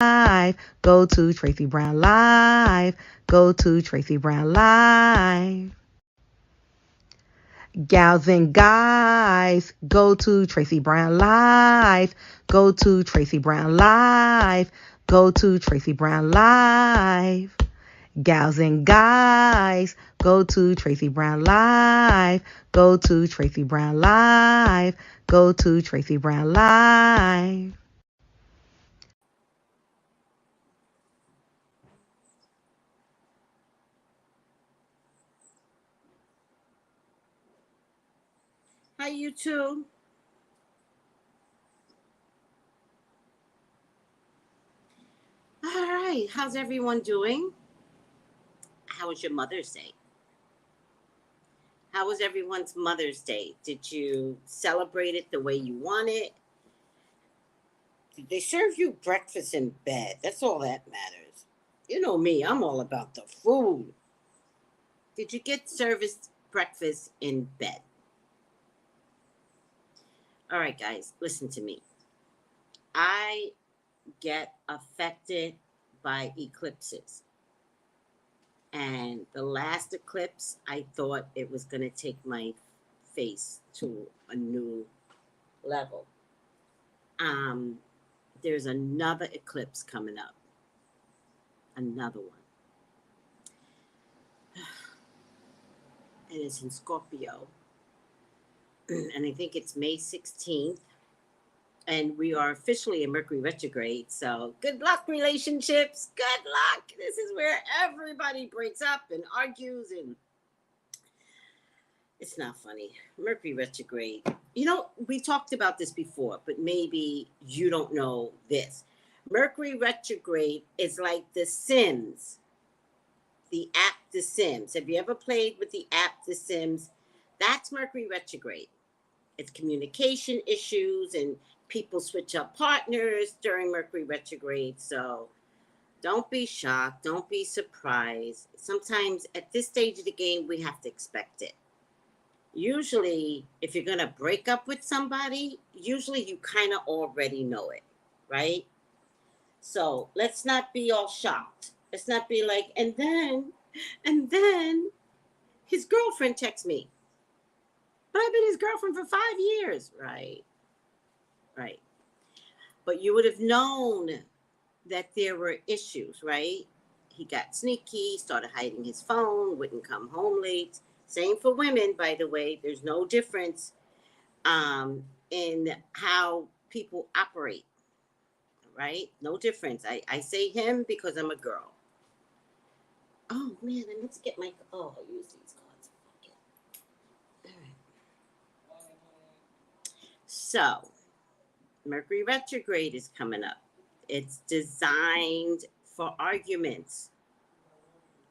Live. Go to Tracey Brown Live. Go to Tracey Brown Live. Gals and guys, go to Tracey Brown Live. Go to Tracey Brown Live. Go to Tracey Brown Live. Gals and guys, go to Tracey Brown Live. Go to Tracey Brown Live. Go to Tracey Brown Live. Hi, YouTube. All right. How's everyone doing? How was your Mother's Day? How was everyone's Mother's Day? Did you celebrate it the way you want it? Did they serve you breakfast in bed? That's all that matters. You know me, I'm all about the food. Did you get serviced breakfast in bed? All right, guys, listen to me. I get affected by eclipses. And the last eclipse, I thought it was going to take my face to a new level. There's another eclipse coming up. Another one. And it's in Scorpio. And I think it's May 16th. And we are officially in Mercury retrograde. So good luck, relationships. Good luck. This is where everybody breaks up and argues. And it's not funny. Mercury retrograde. You know, we talked about this before, but maybe you don't know this. Mercury retrograde is like The Sims. The app The Sims. Have you ever played with the app The Sims? That's Mercury retrograde. It's communication issues and people switch up partners during Mercury retrograde. So don't be shocked. Don't be surprised. Sometimes at this stage of the game, we have to expect it. Usually, if you're going to break up with somebody, usually you kind of already know it, right? So let's not be all shocked. Let's not be like, and then his girlfriend texts me. But I've been his girlfriend for 5 years. Right. But you would have known that there were issues, right? He got sneaky, started hiding his phone, wouldn't come home late. Same for women, by the way. There's no difference in how people operate, right? No difference. I say him because I'm a girl. Oh, man, I need to get my... Oh, I'll use these cards. Okay. All right. So, Mercury retrograde is coming up. It's designed for arguments.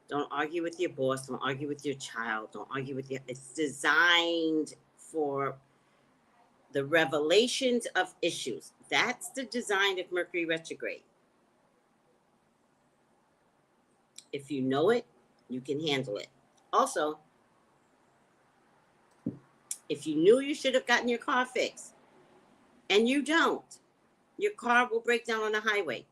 Don't argue with your boss. Don't argue with your child. Don't argue with your... It's designed for the revelations of issues. That's the design of Mercury retrograde. If you know it, you can handle it. Also, if you knew you should have gotten your car fixed and you don't, your car will break down on the highway.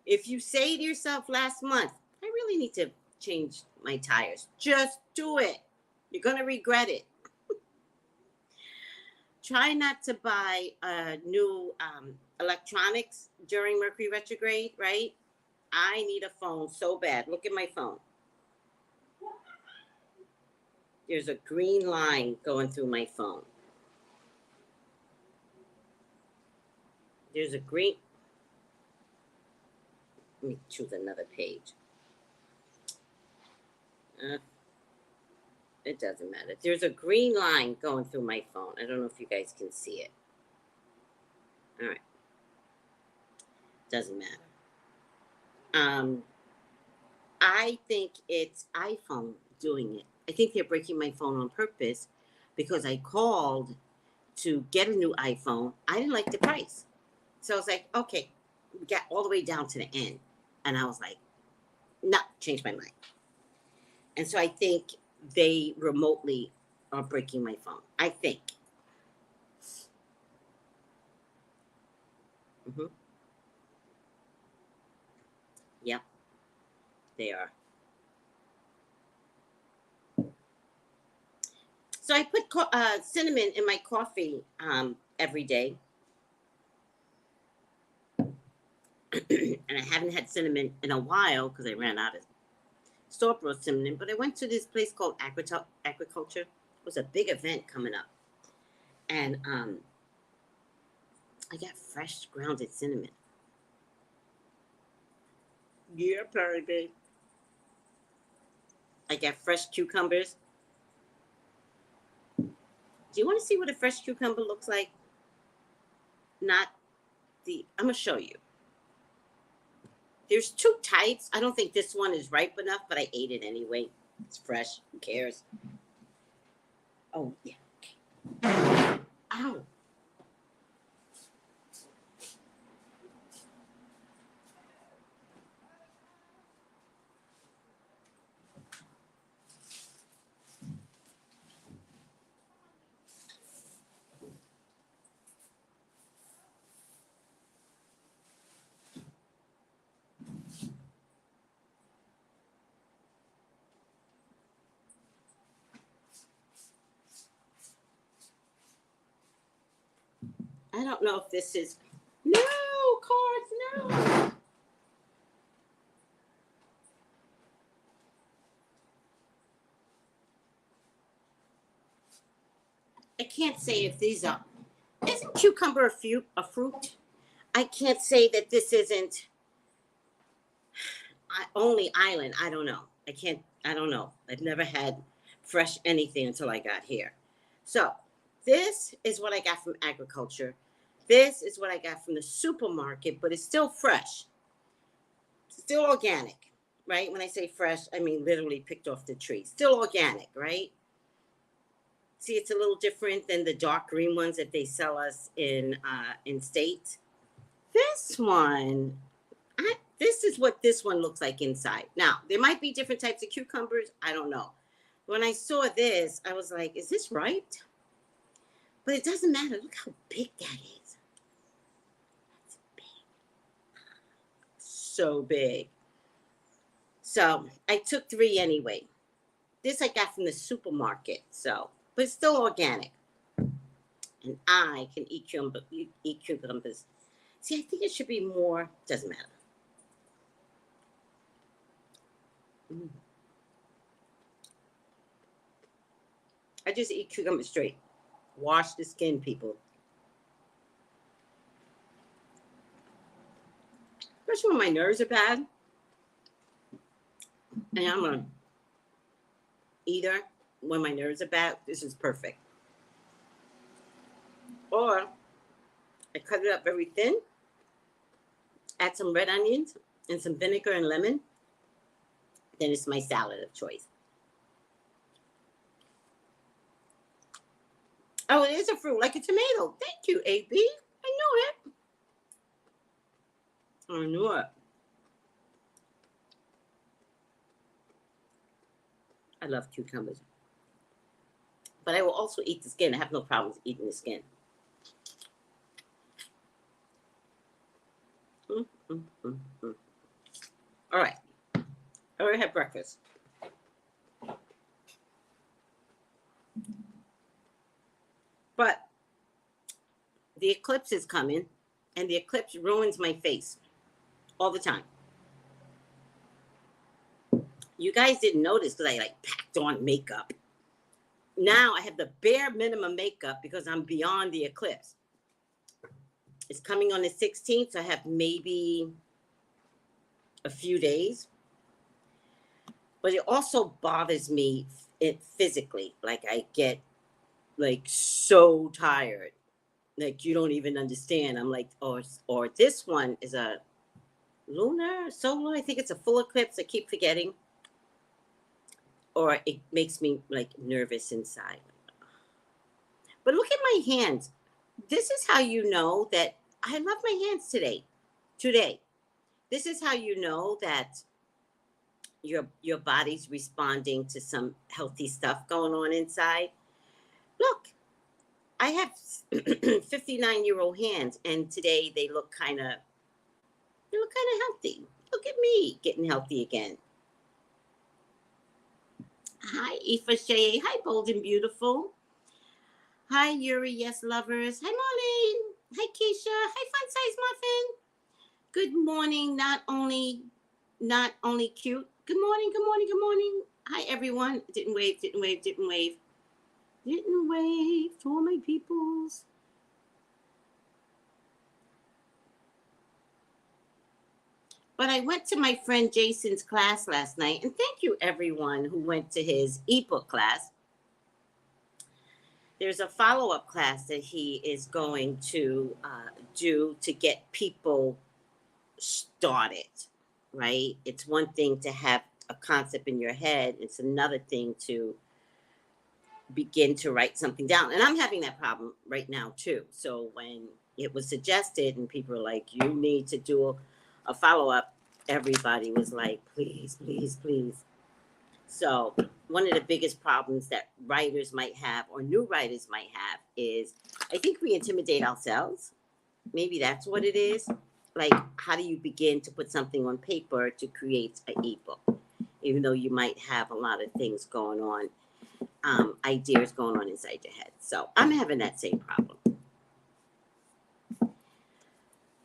If you say to yourself last month, I really need to change my tires, just do it. You're going to regret it. Try not to buy new electronics during Mercury retrograde, right? I need a phone so bad. Look at my phone. There's a green line going through my phone. There's a green... Let me choose another page. It doesn't matter. There's a green line going through my phone. I don't know if you guys can see it. All right. Doesn't matter. I think it's iPhone doing it. I think they're breaking my phone on purpose because I called to get a new iPhone. I didn't like the price. So I was like, okay, we got all the way down to the end. And I was like, no, change my mind. And so I think they remotely are breaking my phone. I think. Yep, they are. So I put cinnamon in my coffee every day. And I haven't had cinnamon in a while because I ran out of store-bought cinnamon. But I went to this place called Agriculture. It was a big event coming up. And I got fresh grounded cinnamon. Yeah, baby. I got fresh cucumbers. Do you want to see what a fresh cucumber looks like? Not I'm going to show you. There's two types. I don't think this one is ripe enough, but I ate it anyway. It's fresh. Who cares? Oh, yeah. Okay. Ow. I don't know if this is... No, cards, no. I can't say if these are... Isn't cucumber a fruit? I can't say that this isn't only island. I don't know. I don't know. I've never had fresh anything until I got here. So this is what I got from agriculture. This is what I got from the supermarket, but it's still fresh. Still organic, right? When I say fresh, I mean literally picked off the tree. Still organic, right? See, it's a little different than the dark green ones that they sell us in state. This one, this is what this one looks like inside. Now, there might be different types of cucumbers. I don't know. When I saw this, I was like, is this right? But it doesn't matter. Look how big that is. That's big. So big. So I took 3 anyway. This I got from the supermarket. So, but it's still organic. And I can eat cucumbers. See, I think it should be more. Doesn't matter. I just eat cucumber straight. Wash the skin, people. Especially when my nerves are bad. And I'm gonna either when my nerves are bad, this is perfect. Or I cut it up very thin, add some red onions and some vinegar and lemon. Then it's my salad of choice. Oh, it is a fruit, like a tomato. Thank you, AB. I knew it. I knew it. I love cucumbers. But I will also eat the skin. I have no problems eating the skin. All right. I already had breakfast. But the eclipse is coming, and the eclipse ruins my face all the time. You guys didn't notice because I packed on makeup. Now I have the bare minimum makeup because I'm beyond the eclipse. It's coming on the 16th, so I have maybe a few days. But it also bothers me physically. Like I get so tired. Like you don't even understand. I'm like, or this one is a lunar, solar. I think it's a full eclipse. I keep forgetting. Or it makes me nervous inside. But look at my hands. This is how you know that I love my hands today. This is how you know that your body's responding to some healthy stuff going on inside. Look, I have 59-year-old hands, and today they look kind of healthy. Look at me getting healthy again. Hi, Aoife Shea. Hi, Bold and Beautiful. Hi, Yuri. Yes, lovers. Hi, Marlene. Hi, Keisha. Hi, Fun Size Muffin. Good morning. Not only cute. Good morning. Good morning. Good morning. Hi, everyone. Didn't wave. Didn't wave. Didn't wave. Didn't wave to all my peoples. But I went to my friend Jason's class last night, and thank you everyone who went to his ebook class. There's a follow-up class that he is going to do to get people started, right? It's one thing to have a concept in your head. It's another thing to begin to write something down. And I'm having that problem right now too. So when it was suggested and people were like, you need to do a follow-up, everybody was like, please, please, please. So one of the biggest problems that writers might have, or new writers might have, is I think we intimidate ourselves. Maybe that's what it is. Like, how do you begin to put something on paper to create an ebook? Even though you might have a lot of things going on, ideas going on inside your head. So I'm having that same problem.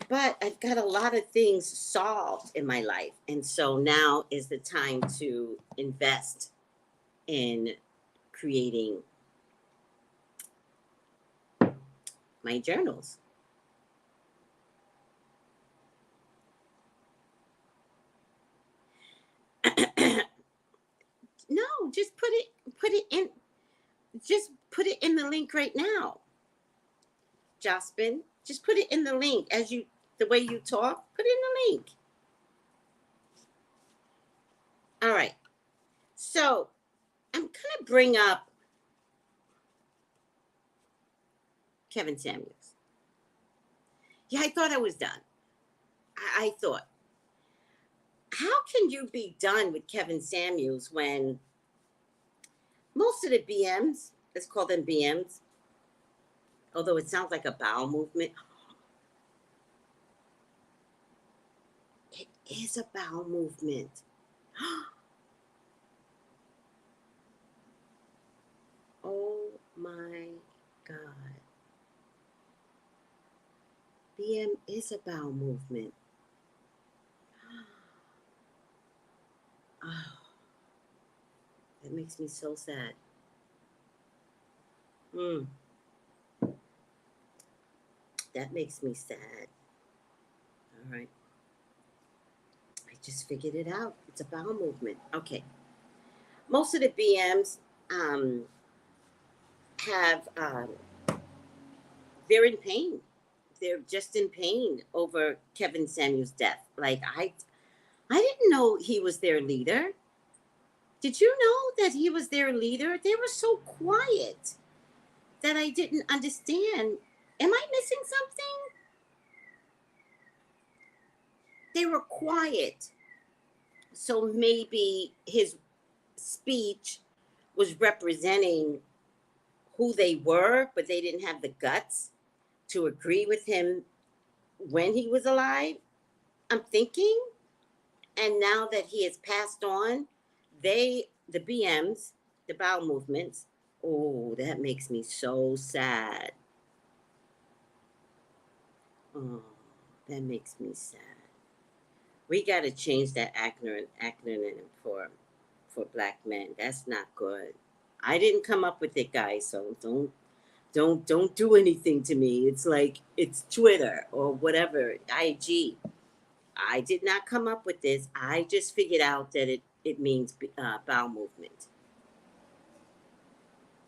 But I've got a lot of things solved in my life. And so now is the time to invest in creating my journals. No, just put it in the link right now. Jospin, just put it in the link the way you talk, put it in the link. All right. So I'm going to bring up Kevin Samuels. Yeah, I thought I was done. I thought, how can you be done with Kevin Samuels when most of the BMs, let's call them BMs, although it sounds like a bowel movement, it is a bowel movement. Oh my God. BM is a bowel movement. Oh, that makes me so sad. That makes me sad. All right. I just figured it out. It's a bowel movement. Okay. Most of the BMs they're in pain. They're just in pain over Kevin Samuels' death. Like, I didn't know he was their leader. Did you know that he was their leader? They were so quiet that I didn't understand. Am I missing something? They were quiet. So maybe his speech was representing who they were, but they didn't have the guts to agree with him when he was alive. I'm thinking. And now that he has passed on, the BMs, the bowel movements, oh, that makes me so sad. Oh, that makes me sad. We got to change that acronym for Black men. That's not good. I didn't come up with it, guys, so don't do anything to me. It's like it's Twitter or whatever, IG. I did not come up with this. I just figured out that it means bowel movement.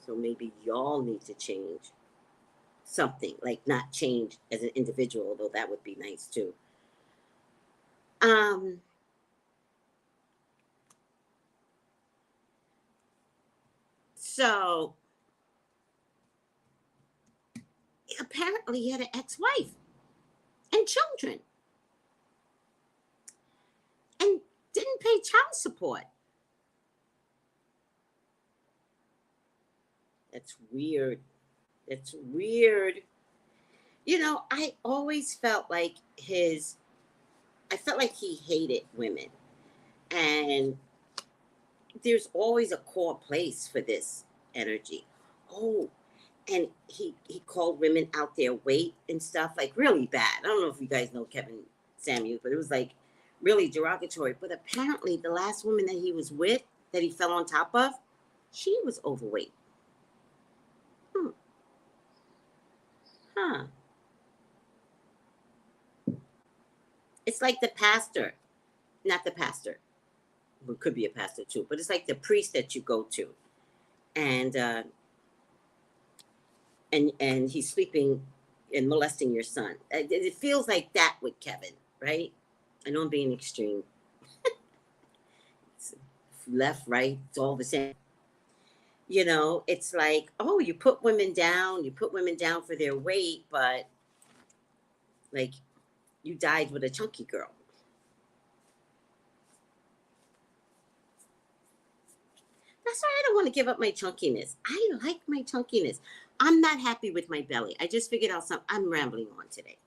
So maybe y'all need to change something, like not change as an individual, although that would be nice too. So apparently he had an ex-wife and children and didn't pay child support. That's weird. That's weird. You know, I always felt like his I felt like he hated women. And there's always a core place for this energy. Oh, and he called women out their weight and stuff, like really bad. I don't know if you guys know Kevin Samuels, but it was like really derogatory. But apparently the last woman that he was with, that he fell on top of, she was overweight. Huh. It's like the pastor, not the pastor, who could be a pastor too, but it's like the priest that you go to, and and he's sleeping and molesting your son. It feels like that with Kevin, right? I know I'm being extreme. It's left, right, it's all the same. You know, it's like, oh, you put women down for their weight, but like you died with a chunky girl. That's why I don't want to give up my chunkiness. I like my chunkiness. I'm not happy with my belly. I just figured out something. I'm rambling on today.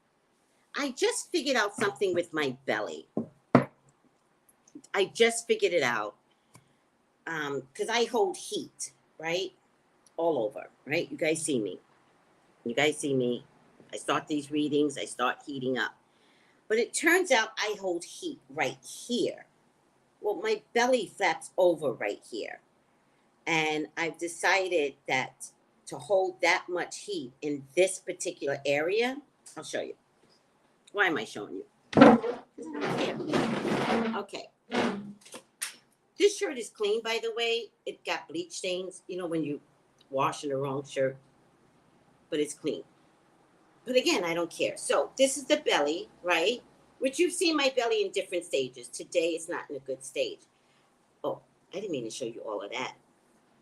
I just figured out something with my belly. I just figured it out because I hold heat, right? All over, right? You guys see me. You guys see me. I start these readings. I start heating up. But it turns out I hold heat right here. Well, my belly flaps over right here. And I've decided that to hold that much heat in this particular area, I'll show you. Why am I showing you? Okay. This shirt is clean, by the way. It got bleach stains, you know, when you wash in the wrong shirt. But it's clean. But again, I don't care. So this is the belly, right? Which you've seen my belly in different stages. Today it's not in a good stage. Oh, I didn't mean to show you all of that.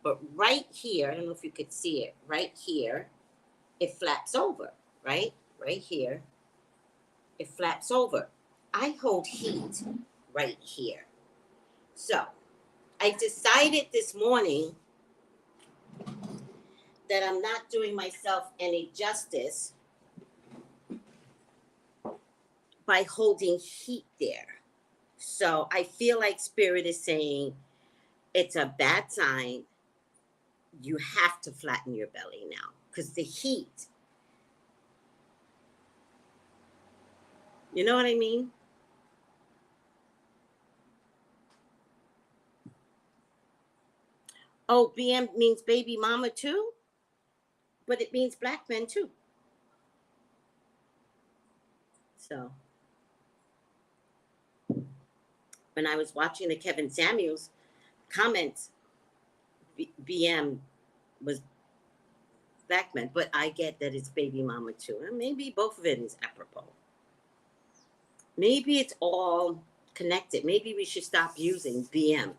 But right here, I don't know if you could see it, right here, it flaps over, right? Right here, it flaps over. I hold heat right here. So I decided this morning that I'm not doing myself any justice by holding heat there. So I feel like Spirit is saying it's a bad sign. You have to flatten your belly now because the heat, you know what I mean? Oh, BM means baby mama too, but it means black men too. So when I was watching the Kevin Samuels comments, BM was black men, but I get that it's baby mama too. And maybe both of it is apropos. Maybe it's all connected. Maybe we should stop using BM.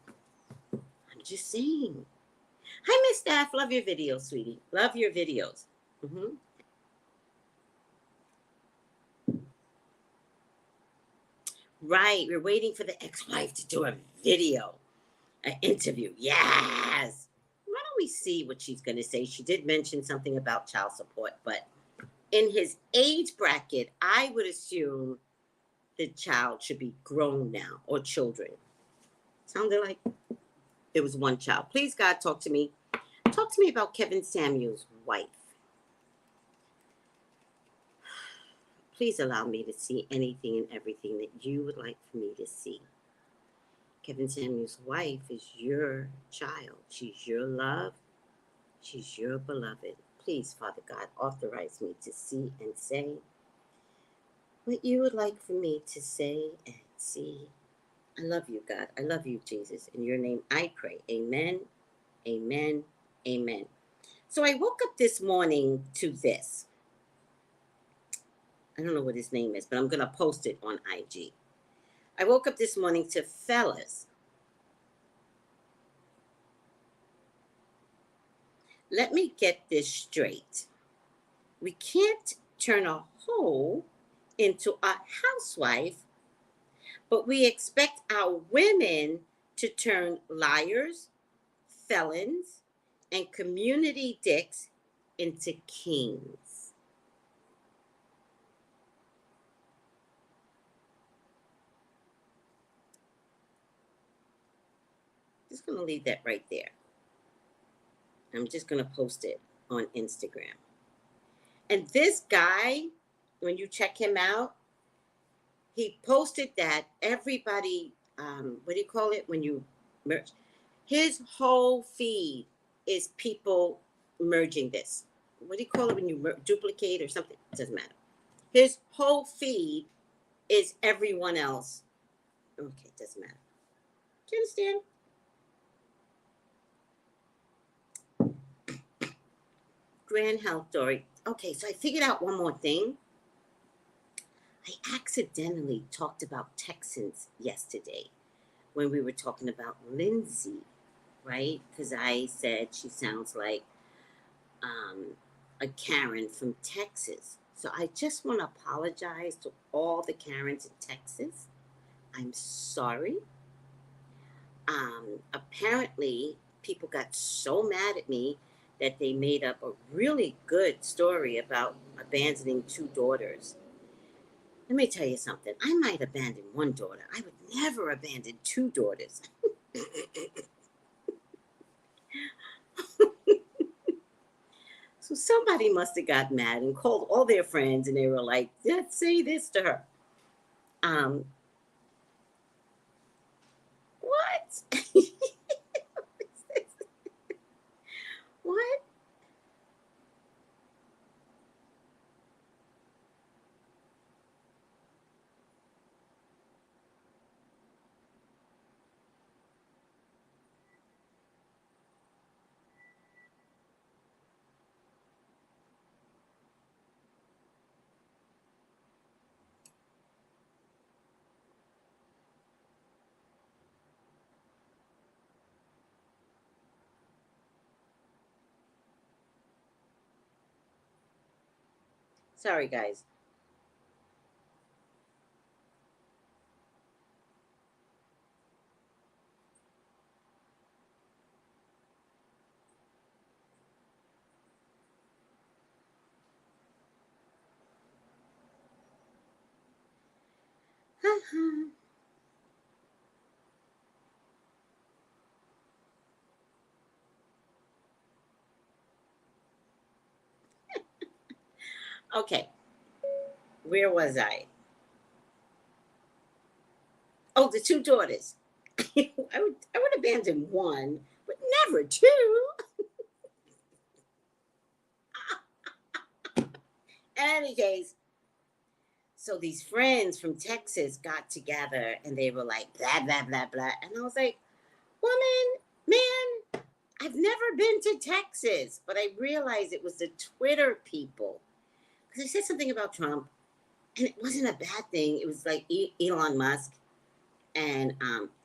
I'm just saying. Hi, Miss Staff. Love your videos, sweetie. Love your videos. Mm-hmm. Right. We're waiting for the ex-wife to do a video, an interview. Yes. Why don't we see what she's going to say? She did mention something about child support, but in his age bracket, I would assume the child should be grown now, or children. Sounded like there was one child. Please, God, talk to me. Talk to me about Kevin Samuels' wife. Please allow me to see anything and everything that you would like for me to see. Kevin Samuels' wife is your child. She's your love. She's your beloved. Please, Father God, authorize me to see and say what you would like for me to say and see. I love you, God. I love you, Jesus. In your name I pray. Amen, amen, amen. So I woke up this morning to this. I don't know what his name is, but I'm going to post it on IG. I woke up this morning to fellas. Let me get this straight. We can't turn a hoe into a housewife, but we expect our women to turn liars, felons, and community dicks into kings. just going to leave that right there. I'm just going to post it on Instagram. And this guy, when you check him out, he posted that everybody, what do you call it when you merge? His whole feed is people merging this. What do you call it when you duplicate or something? It doesn't matter. His whole feed is everyone else. Okay, it doesn't matter. Do you understand? Grand health story. Okay, so I figured out one more thing. I accidentally talked about Texans yesterday when we were talking about Lindsay, right? Because I said she sounds like a Karen from Texas. So I just want to apologize to all the Karens in Texas. I'm sorry. Apparently, people got so mad at me that they made up a really good story about abandoning 2 daughters. Let me tell you something. I might abandon 1 daughter. I would never abandon 2 daughters. So somebody must have got mad and called all their friends, and they were like, let's say this to her. What? What? Sorry, guys. Okay, where was I? Oh, the 2 daughters. I would abandon 1, but never 2. In any case, so these friends from Texas got together and they were like, blah, blah, blah, blah. And I was like, woman, man, I've never been to Texas. But I realized it was the Twitter people. Because I said something about Trump, and it wasn't a bad thing. It was like Elon Musk. And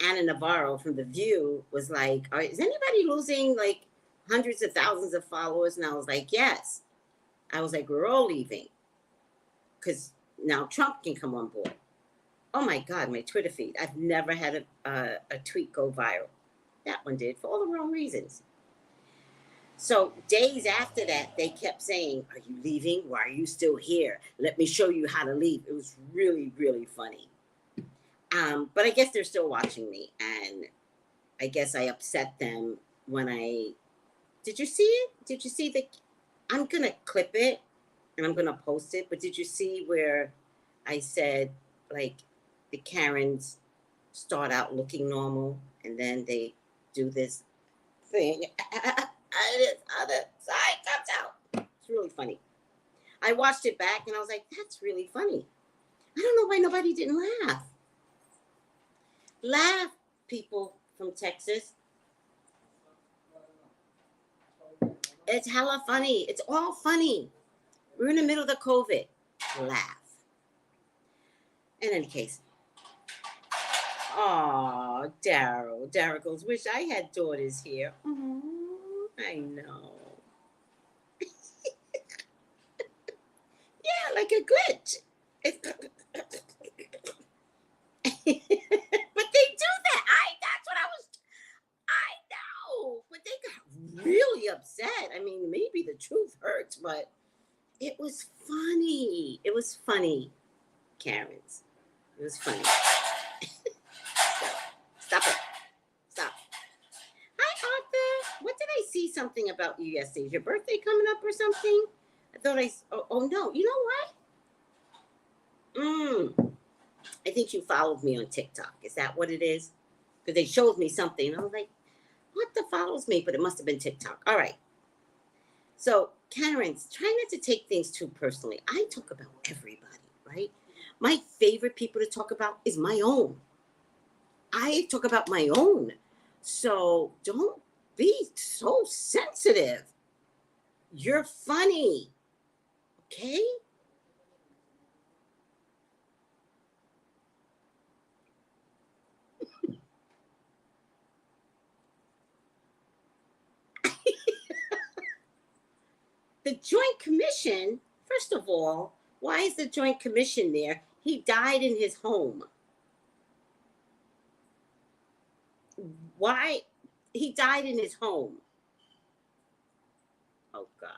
Anna Navarro from The View was like, is anybody losing like hundreds of thousands of followers? And I was like, yes. I was like, we're all leaving. Because now Trump can come on board. Oh my God, my Twitter feed. I've never had a tweet go viral. That one did, for all the wrong reasons. So days after that, they kept saying, are you leaving? Why are you still here? Let me show you how to leave. It was really, really funny. But I guess they're still watching me. And I guess I upset them when did you see it? Did you see I'm going to clip it and I'm going to post it. But did you see where I said, like, the Karens start out looking normal and then they do this thing? The other side comes out. It's really funny. I watched it back and I was like, that's really funny. I don't know why nobody didn't laugh. Laugh, people from Texas. It's hella funny. It's all funny. We're in the middle of the COVID. Laugh. In any case. Oh, Daryl. Daryl goes, wish I had daughters here. Oh, I know. Yeah, like a glitch. But they do that. That's what I know. But they got really upset. I mean, maybe the truth hurts, but it was funny. It was funny, Karens. It was funny. Stop it. Stop. something about you yesterday. Is your birthday coming up or something? I thought oh no. You know what? I think you followed me on TikTok. Is that what it is? Because they showed me something. And I was like, what the follows me? But it must have been TikTok. All right. So, Karens, try not to take things too personally. I talk about everybody, right? My favorite people to talk about is my own. I talk about my own. So don't be so sensitive. You're funny. Okay? The Joint Commission, first of all, why is the Joint Commission there? He died in his home. Why? He died in his home. Oh, God.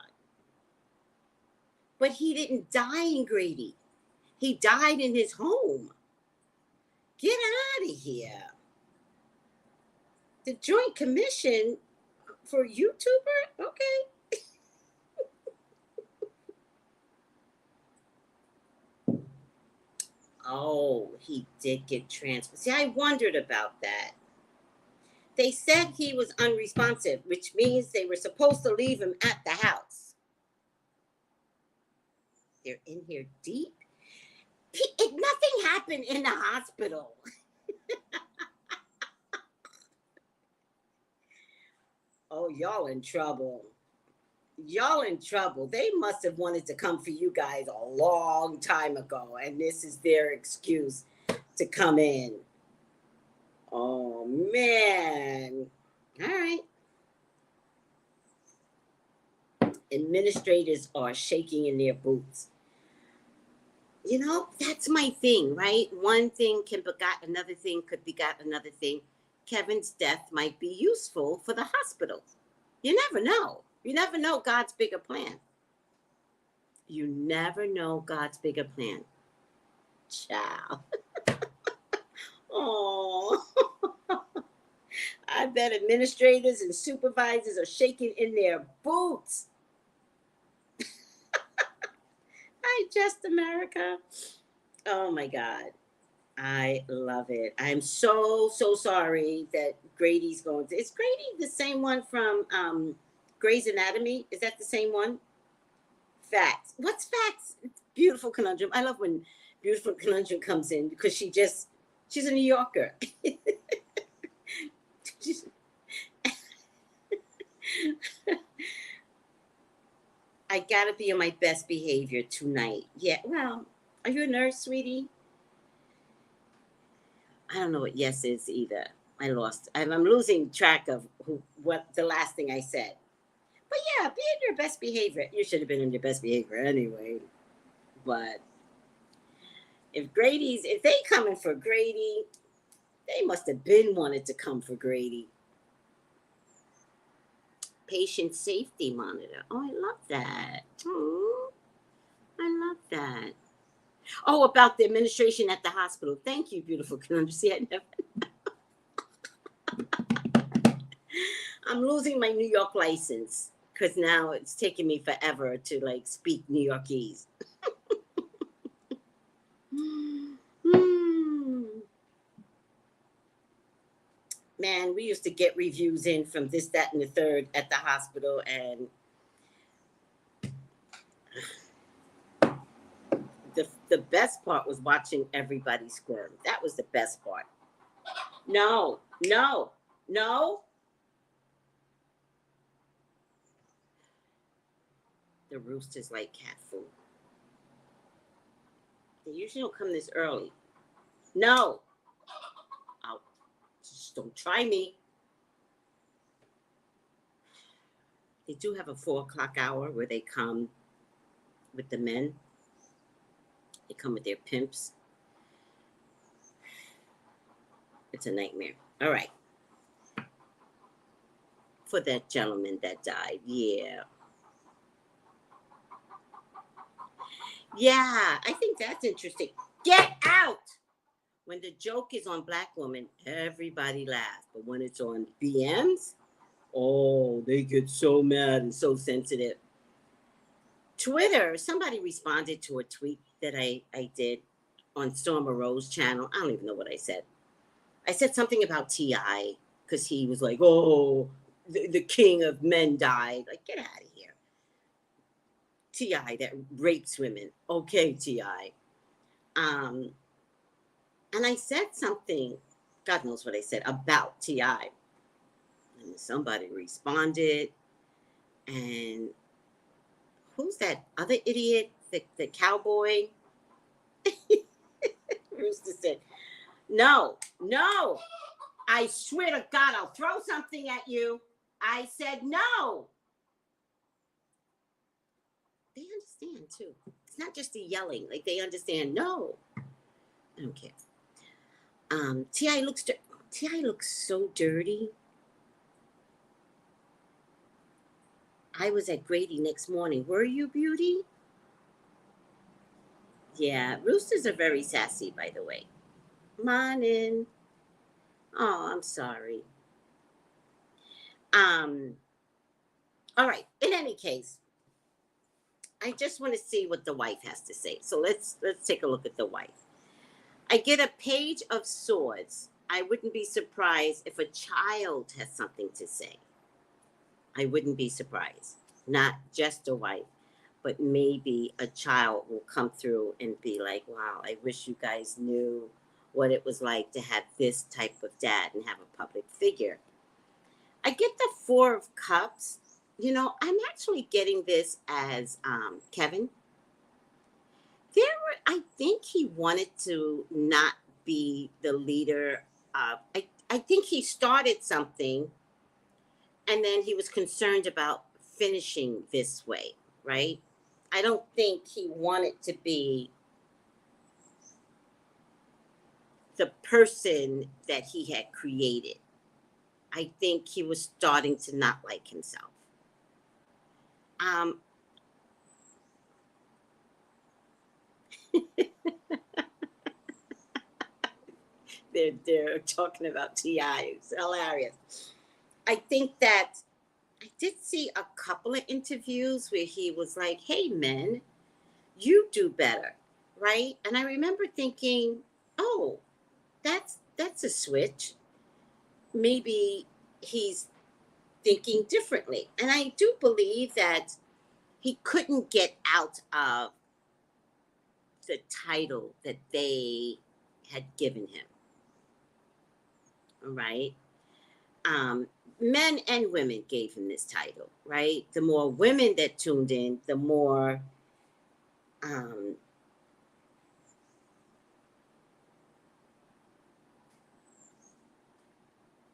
But he didn't die in Grady. He died in his home. Get out of here. The Joint Commission for YouTuber? Okay. Oh, he did get transferred. See, I wondered about that. They said he was unresponsive, which means they were supposed to leave him at the house. They're in here deep. Nothing happened in the hospital. Oh, y'all in trouble. Y'all in trouble. They must have wanted to come for you guys a long time ago, and this is their excuse to come in. Oh, man. All right. Administrators are shaking in their boots. You know, that's my thing, right? One thing can begot another thing, could begot another thing. Kevin's death might be useful for the hospital. You never know. You never know God's bigger plan. You never know God's bigger plan. Ciao. Oh, I bet administrators and supervisors are shaking in their boots. Hi, Just America. Oh my God. I love it. I'm so sorry that Grady's going to. Is Grady the same one from Grey's Anatomy? Is that the same one? Facts. What's facts? Beautiful Conundrum. I love when Beautiful Conundrum comes in because she's a New Yorker. I gotta be on my best behavior tonight. Yeah, well, are you a nurse, sweetie? I don't know what yes is either. I lost. I'm losing track of what the last thing I said. But yeah, be in your best behavior. You should have been in your best behavior anyway. But if they coming for Grady, they must have been wanted to come for Grady. Patient safety monitor. Oh, I love that. Oh, I love that. Oh, about the administration at the hospital. Thank you, beautiful Conundrum. See, I'm losing my New York license because now it's taking me forever to speak New Yorkese. Man, we used to get reviews in from this, that, and the third at the hospital, and the best part was watching everybody squirm. That was the best part. No. The roosters like cat food. They usually don't come this early. No. Just don't try me. They do have a 4:00 hour where they come with the men. They come with their pimps. It's a nightmare. All right. For that gentleman that died. Yeah. Yeah, I think that's interesting. Get out! When the joke is on black women, everybody laughs. But when it's on BMs Oh, they get so mad and so sensitive. Twitter, somebody responded to a tweet that I did on Storm Rose channel. I don't even know what I said. I said something about T.I. because he was like, oh, the king of men died. Like, get out of here. T.I. that rapes women. Okay, T.I. And I said something, God knows what I said, about T.I. And somebody responded, and who's that other idiot? The cowboy? Rooster said, no, I swear to God, I'll throw something at you. I said no. They understand too. It's not just the yelling. Like they understand. No, I don't care. Ti looks so dirty. I was at Grady next morning. Were you, Beauty? Yeah, roosters are very sassy, by the way. Morning. Oh, I'm sorry. All right. In any case, I just want to see what the wife has to say. So let's take a look at the wife. I get a page of swords. I wouldn't be surprised if a child has something to say. I wouldn't be surprised. Not just a wife, but maybe a child will come through and be like, wow, I wish you guys knew what it was like to have this type of dad and have a public figure. I get the Four of Cups. You know, I'm actually getting this as Kevin. I think he wanted to not be the leader of, I think he started something and then he was concerned about finishing this way, right? I don't think he wanted to be the person that he had created. I think he was starting to not like himself. They're talking about T.I. It's hilarious. I think that I did see a couple of interviews where he was like, hey, men, you do better, right? And I remember thinking, oh, that's a switch. Maybe he's thinking differently. And I do believe that he couldn't get out of the title that they had given him. All right. Men and women gave him this title, right? The more women that tuned in, the more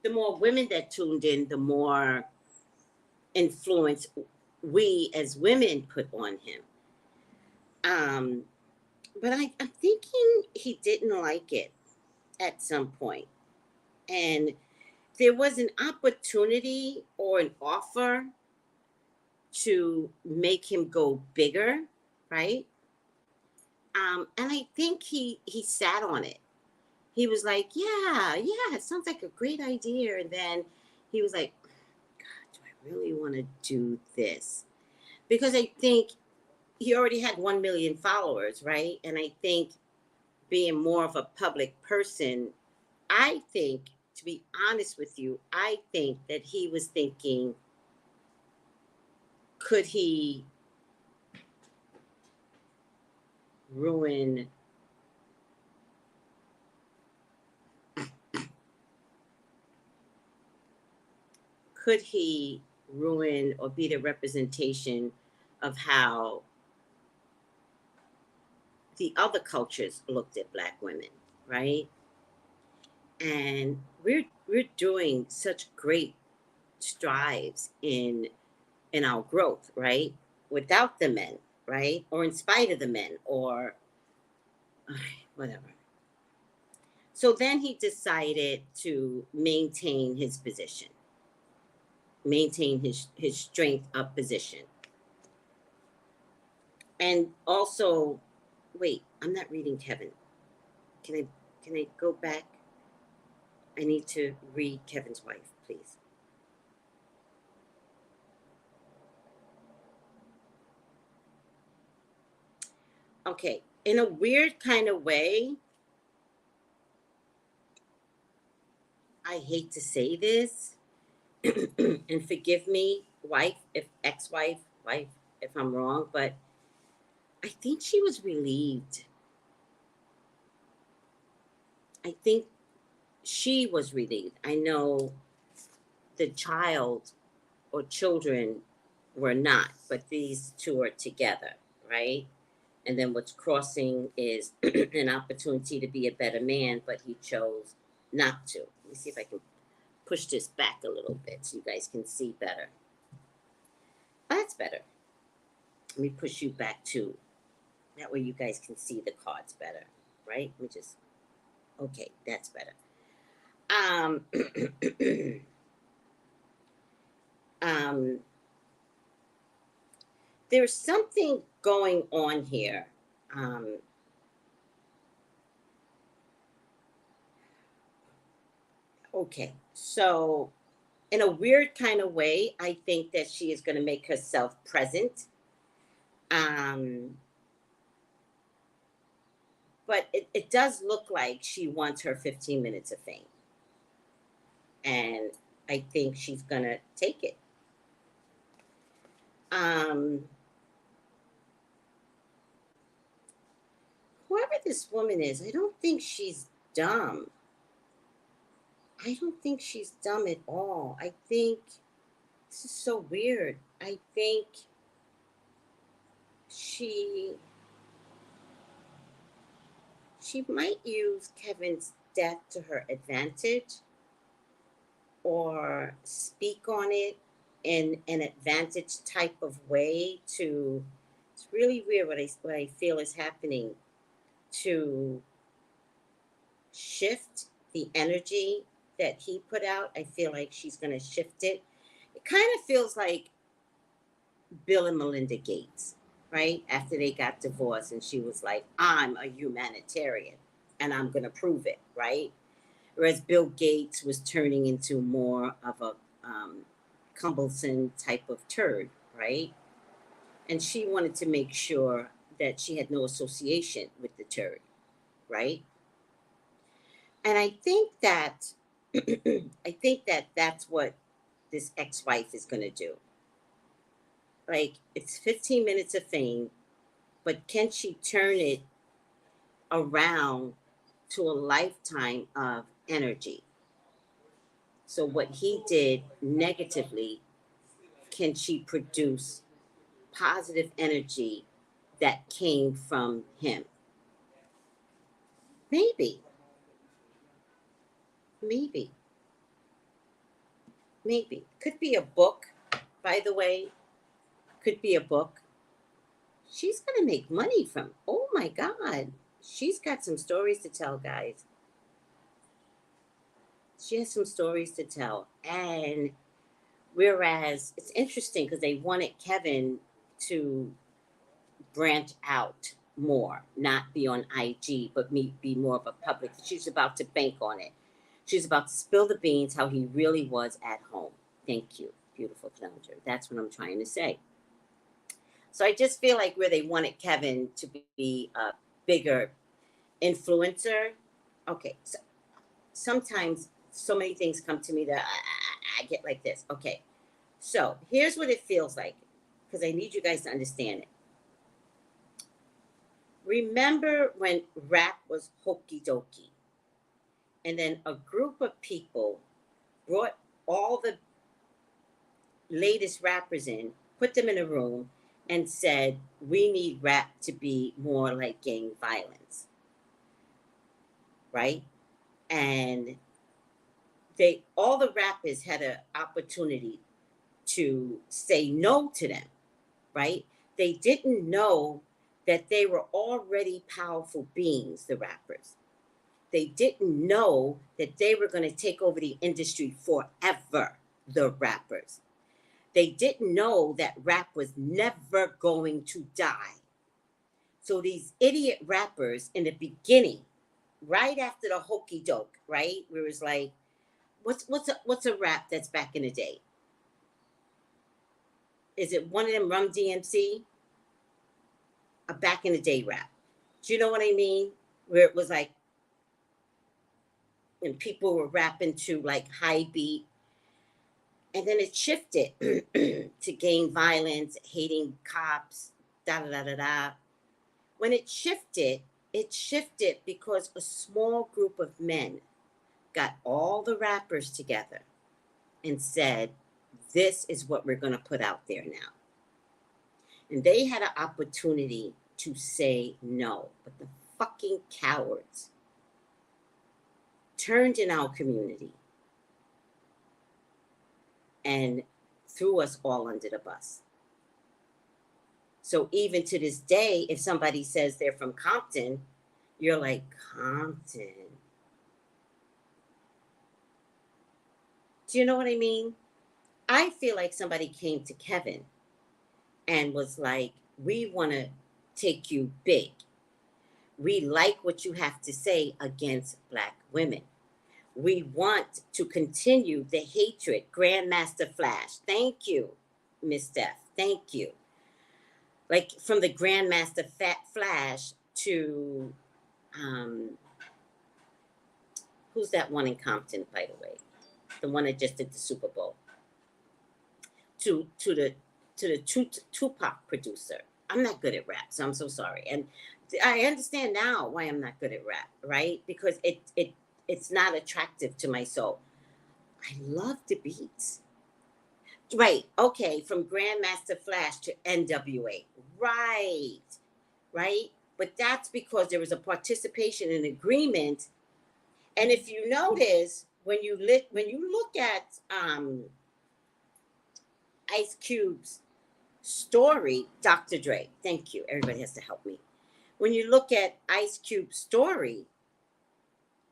women that tuned in, the more influence we as women put on him. But I'm thinking he didn't like it at some point. And there was an opportunity or an offer to make him go bigger, right? And I think he sat on it. He was like, yeah, it sounds like a great idea. And then he was like, God, do I really want to do this? Because I think he already had 1 million followers, right? And I think being more of a public person, I think, to be honest with you, I think that he was thinking, could he ruin or be the representation of how the other cultures looked at Black women, right? And we're doing such great strides in our growth, right? Without the men, right? Or in spite of the men, or whatever. So then he decided to maintain his position, maintain his strength of position. And also, wait, I'm not reading Kevin. Can I go back? I need to read Kevin's wife, please. Okay, in a weird kind of way, I hate to say this, and forgive me, wife, if ex-wife, wife, if I'm wrong, but I think she was relieved. I think she was relieved. I know the child or children were not, but these two are together, right? And then what's crossing is an opportunity to be a better man, but he chose not to. Let me see if I can push this back a little bit so you guys can see better. That's better. Let me push you back too. That way you guys can see the cards better, right? Let me just, okay, that's better. Um, um, there's something going on here. Um, okay, so in a weird kind of way, I think that she is going to make herself present. Um, but it does look like she wants her 15 minutes of fame. And I think she's going to take it. Um, whoever this woman is, I don't think she's dumb. I don't think she's dumb at all. I think this is so weird. I think she she might use Kevin's death to her advantage or speak on it in an advantage type of way to, it's really weird what I feel is happening, to shift the energy that he put out. I feel like she's going to shift it. It kind of feels like Bill and Melinda Gates, right? After they got divorced, and she was like, I'm a humanitarian and I'm going to prove it, right? Whereas Bill Gates was turning into more of a cumbersome type of turd, right? And she wanted to make sure that she had no association with the turd, right? And I think that I think that that's what this ex-wife is going to do. Like, it's 15 minutes of fame, but can she turn it around to a lifetime of energy? So what he did negatively, can she produce positive energy that came from him? Maybe, maybe, maybe. Could be a book, by the way. Could be a book. She's gonna make money from. Oh my God, she's got some stories to tell, guys. She has some stories to tell, and whereas it's interesting because they wanted Kevin to branch out more, not be on IG, but be more of a public. She's about to bank on it. She's about to spill the beans how he really was at home. Thank you, beautiful challenger. That's what I'm trying to say. So I just feel like where they wanted Kevin to be a bigger influencer. Okay, so sometimes so many things come to me that I get like this. Okay, so here's what it feels like, because I need you guys to understand it. Remember when rap was hokey dokey, and then a group of people brought all the latest rappers in, put them in a room, and said, we need rap to be more like gang violence, right? And they, all the rappers had an opportunity to say no to them, right? They didn't know that they were already powerful beings, the rappers. They didn't know that they were going to take over the industry forever, the rappers. They didn't know that rap was never going to die. So these idiot rappers in the beginning, right after the hokey doke, right, where it's like, what's a rap that's back in the day? Is it one of them Rum DMC? a back in the day rap. Do you know what I mean? Where it was like, and people were rapping to like high beat, and then it shifted to gang violence, hating cops, da da da da da. When it shifted because a small group of men got all the rappers together and said, this is what we're going to put out there now. And they had an opportunity to say no, but the fucking cowards turned in our community and threw us all under the bus. So even to this day, if somebody says they're from Compton, you're like, Compton. Do you know what I mean? I feel like somebody came to Kevin and was like, we want to take you big. We like what you have to say against Black women. We want to continue the hatred. Grandmaster Flash. Thank you, Miss Steph. Thank you. Like from the Grandmaster Flash to, who's that one in Compton, by the way? The one that just did the Super Bowl. To the Tupac producer. I'm not good at rap, so I'm so sorry. And I understand now why I'm not good at rap, right? Because it's not attractive to my soul. I love the beats. Right, okay, from Grandmaster Flash to NWA. Right? But that's because there was a participation and agreement. And if you notice, when you look at Ice Cube's story, Dr. Dre, thank you, everybody has to help me. When you look at Ice Cube's story,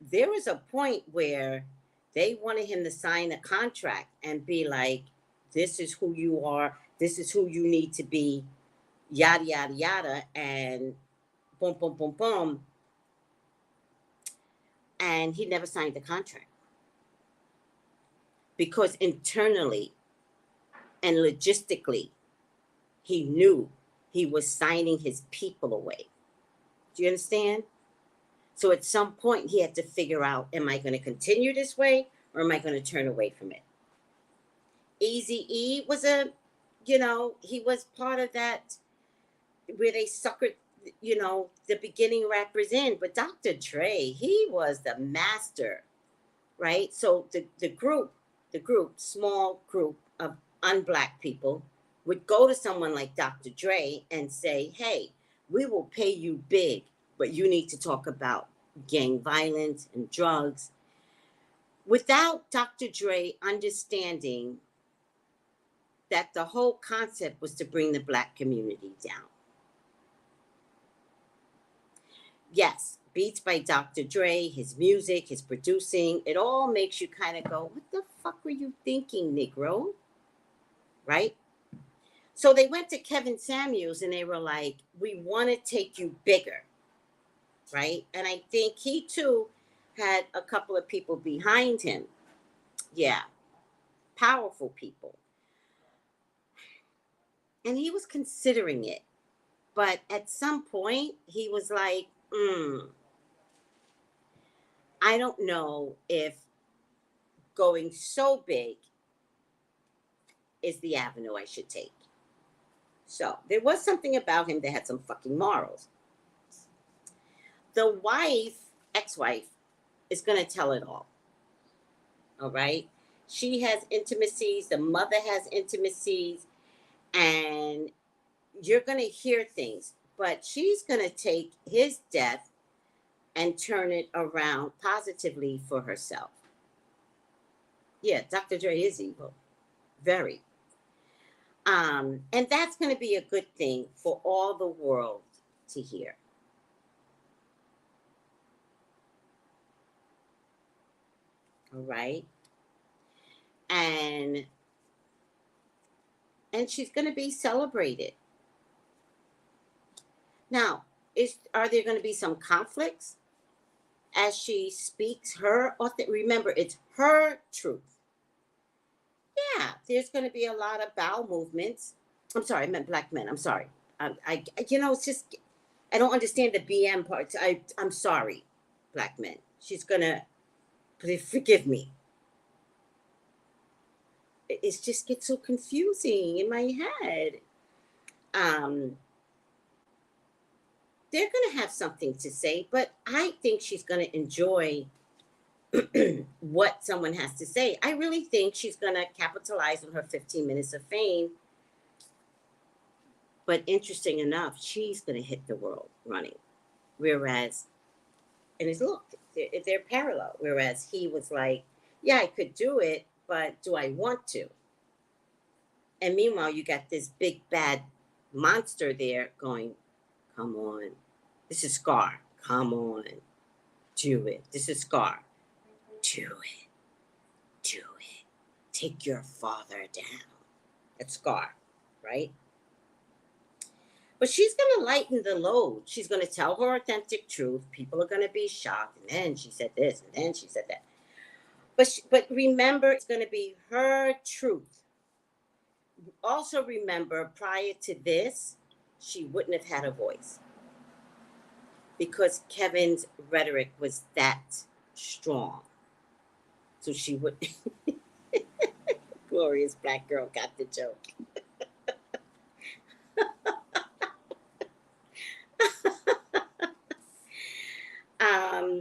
there was a point where they wanted him to sign a contract and be like, this is who you are, this is who you need to be, yada, yada, yada, and boom, boom, boom, boom. And he never signed the contract. Because internally and logistically, he knew he was signing his people away. Do you understand? So at some point, he had to figure out, am I going to continue this way or am I going to turn away from it? Eazy-E was he was part of that where they suckered, the beginning rappers in. But Dr. Dre, he was the master, right? So the group, small group of un-Black people would go to someone like Dr. Dre and say, hey, we will pay you big, but you need to talk about gang violence and drugs. Without Dr. Dre understanding that the whole concept was to bring the Black community down. Yes, beats by Dr. Dre, his music, his producing, it all makes you kind of go, what the fuck were you thinking, Negro? Right? So they went to Kevin Samuels and they were like, we want to take you bigger. Right? And I think he too had a couple of people behind him. Yeah. Powerful people. And he was considering it. But at some point, he was like, I don't know if going so big is the avenue I should take. So there was something about him that had some fucking morals. The wife, ex-wife, is going to tell it all. All right? She has intimacies. The mother has intimacies. And you're going to hear things. But she's going to take his death and turn it around positively for herself. Yeah, Dr. Dre is evil. Very. And that's going to be a good thing for all the world to hear. All right. And she's going to be celebrated. Now, are there going to be some conflicts as she speaks her? Remember, it's her truth. Yeah, there's going to be a lot of bowel movements. I'm sorry, I meant Black men. I'm sorry. It's just, I don't understand the BM part. I'm sorry, black men. She's gonna, please forgive me. It just gets so confusing in my head. Um, they're gonna have something to say, but I think she's gonna enjoy what someone has to say. I really think she's gonna capitalize on her 15 minutes of fame. But interesting enough, she's gonna hit the world running. Whereas, and it's look, they're parallel. Whereas he was like, yeah, I could do it, but do I want to? And meanwhile, you got this big bad monster there going, come on. This is Scar. Come on. Do it. This is Scar. Do it. Do it. Take your father down. That's Scar, right? But she's going to lighten the load. She's going to tell her authentic truth. People are going to be shocked. And then she said this, and then she said that. But remember, it's going to be her truth. Also remember, prior to this, she wouldn't have had a voice. Because Kevin's rhetoric was that strong. So she would... Glorious black girl got the joke. I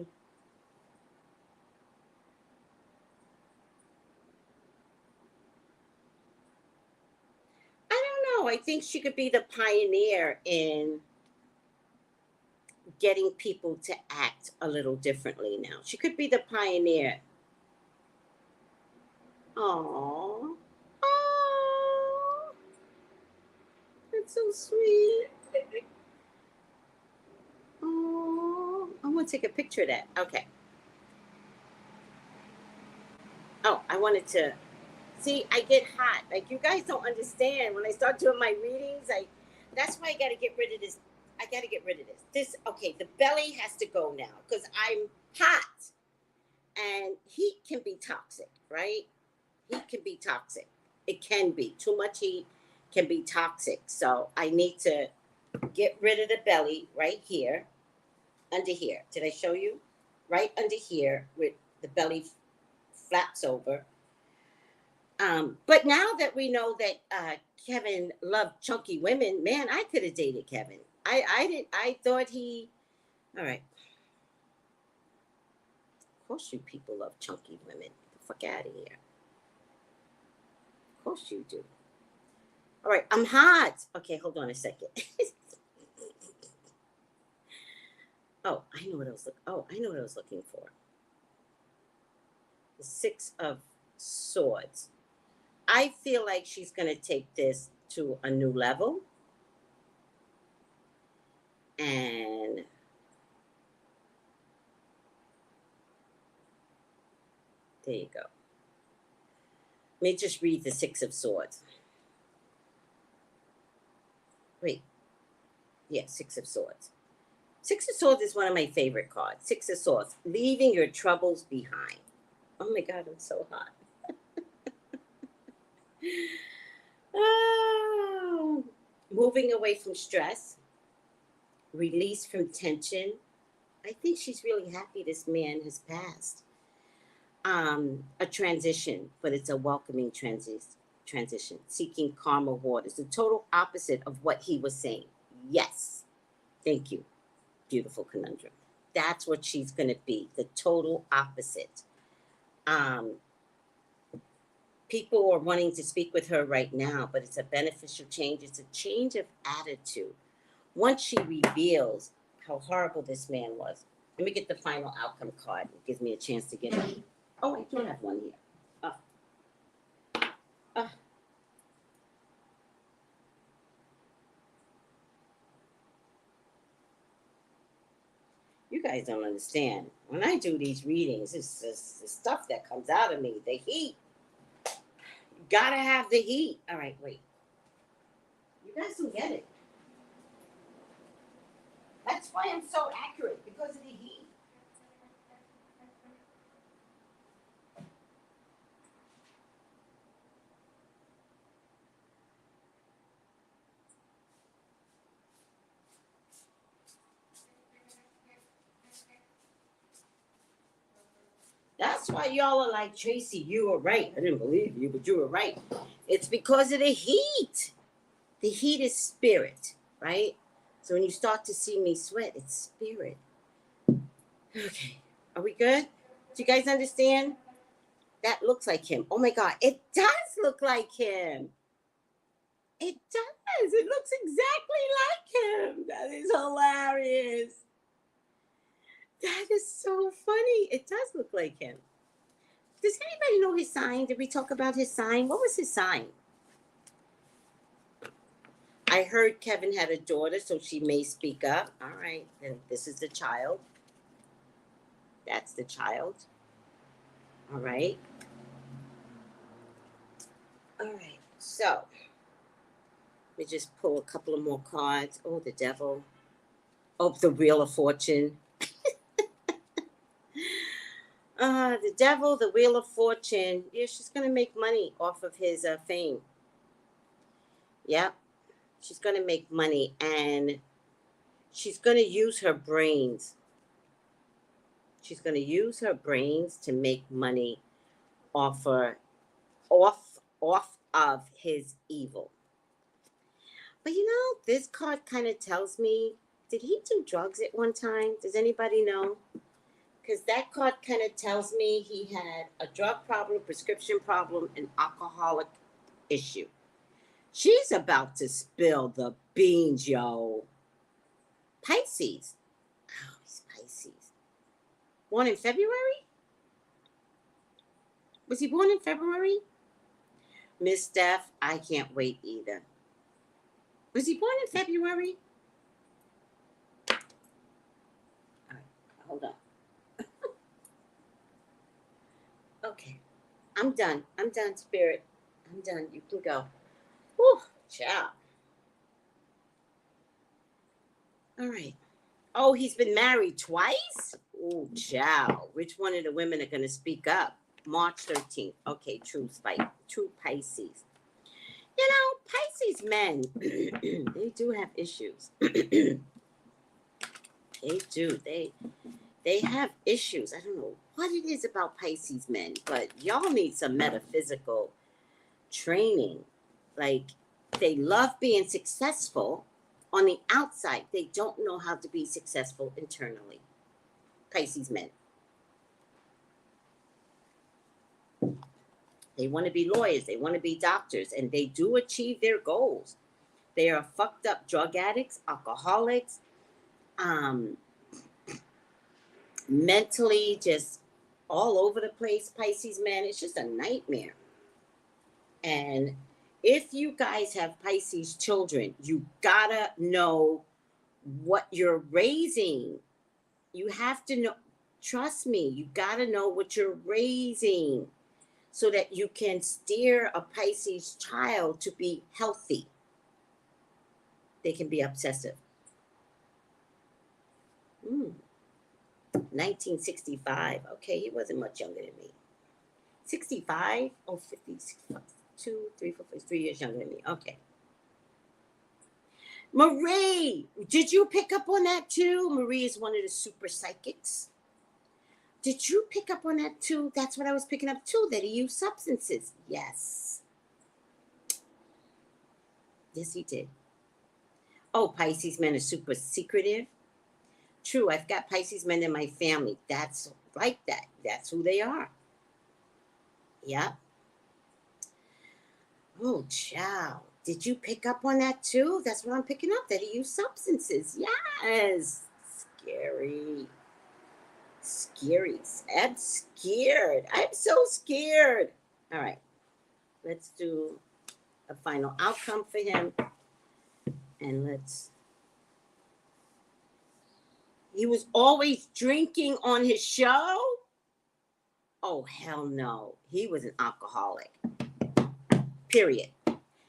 don't know. I think she could be the pioneer in getting people to act a little differently now. She could be the pioneer. Aww. Aww. That's so sweet. Oh, I want to take a picture of that. Okay. Oh, I wanted to see. I get hot. Like you guys don't understand. When I start doing my readings, that's why I got to get rid of this. I got to get rid of this. Okay. The belly has to go now because I'm hot, and heat can be toxic, right? Heat can be toxic. It can be too much heat can be toxic. So I need to get rid of the belly right here. Under here. Did I show you? Right under here with the belly flaps over. But now that we know that Kevin loved chunky women, man, I could have dated Kevin. I thought he... All right. Of course you people love chunky women. Get the fuck out of here. Of course you do. All right, I'm hot. Okay, hold on a second. Oh, I know what I was looking for. The 6 of Swords. I feel like she's going to take this to a new level. And there you go. Let me just read the 6 of Swords. Wait. Yeah, 6 of Swords. 6 of Swords is one of my favorite cards. 6 of Swords. Leaving your troubles behind. Oh my God, I'm so hot. Oh. Moving away from stress. Release from tension. I think she's really happy this man has passed. A transition, but it's a welcoming transition. Seeking calmer waters. The total opposite of what he was saying. Yes. Thank you. Beautiful conundrum. That's what she's going to be. The total opposite. People are wanting to speak with her right now, but it's a beneficial change. It's a change of attitude. Once she reveals how horrible this man was, let me get the final outcome card. It gives me a chance to get it. Oh, I do have one here. You guys don't understand. When I do these readings, it's just the stuff that comes out of me. The heat. You gotta have the heat. All right, wait. You guys don't get it. That's why I'm so accurate, because of the heat. That's why y'all are like, Tracy, you were right. I didn't believe you, but you were right. It's because of the heat. The heat is spirit, right? So when you start to see me sweat, it's spirit. Okay. Are we good? Do you guys understand? That looks like him. Oh my God. It does look like him. It does. It looks exactly like him. That is hilarious. That is so funny. It does look like him. Does anybody know his sign? Did we talk about his sign? What was his sign? I heard Kevin had a daughter, so she may speak up. All right. Then this is the child. That's the child. All right. All right. So let me just pull a couple of more cards. Oh, the devil. Oh, the Wheel of Fortune. The devil, the Wheel of Fortune. Yeah, she's going to make money off of his fame. Yep. She's going to make money, and she's going to use her brains. She's going to use her brains to make money off of his evil. But you know, this card kind of tells me, did he do drugs at one time? Does anybody know? Because that card kind of tells me he had a drug problem, prescription problem, an alcoholic issue. She's about to spill the beans, yo. Pisces. Oh, he's Pisces. Born in February? Was he born in February? Miss Steph, I can't wait either. Was he born in February? All right, hold on. Okay, I'm done. I'm done, Spirit. I'm done. You can go. Whew, ciao. All right. Oh, he's been married twice? Oh, ciao. Which one of the women are going to speak up? March 13th. Okay, true Pisces. You know, Pisces men, they do have issues. They do. They have issues. I don't know what it is about Pisces men, but y'all need some metaphysical training. Like, they love being successful on the outside. They don't know how to be successful internally. Pisces men. They want to be lawyers. They want to be doctors, and they do achieve their goals. They are fucked up drug addicts, alcoholics, mentally just all over the place. Pisces man, it's just a nightmare. And if you guys have Pisces children, you gotta know what you're raising. You have to know, trust me, you gotta know what you're raising so that you can steer a Pisces child to be healthy. They can be obsessive. 1965. Okay, he wasn't much younger than me. 65? Oh, 52, 3, 4, 5, 3 years younger than me. Okay. Marie, did you pick up on that too? Marie is one of the super psychics. Did you pick up on that too? That's what I was picking up too, that he used substances. Yes. Yes, he did. Oh, Pisces men are super secretive. True, I've got Pisces men in my family. That's like that. That's who they are. Yeah. Oh, child. Did you pick up on that too? That's what I'm picking up, that he used substances. Yes. Scary. Scary. I'm scared. I'm so scared. All right. Let's do a final outcome for him. And let's... He was always drinking on his show? Oh, hell no. He was an alcoholic. Period.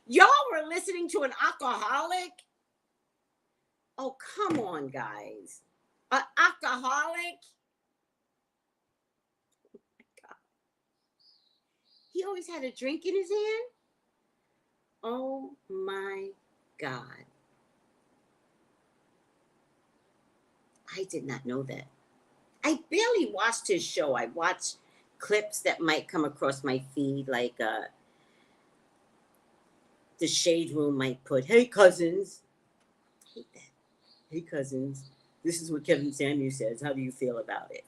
Y'all were listening to an alcoholic? Oh, come on, guys. An alcoholic? Oh my God. He always had a drink in his hand? Oh my God. I did not know that. I barely watched his show. I watched clips that might come across my feed, like the Shade Room might put, "Hey cousins," I hate that. "Hey cousins, this is what Kevin Samuels says. How do you feel about it?"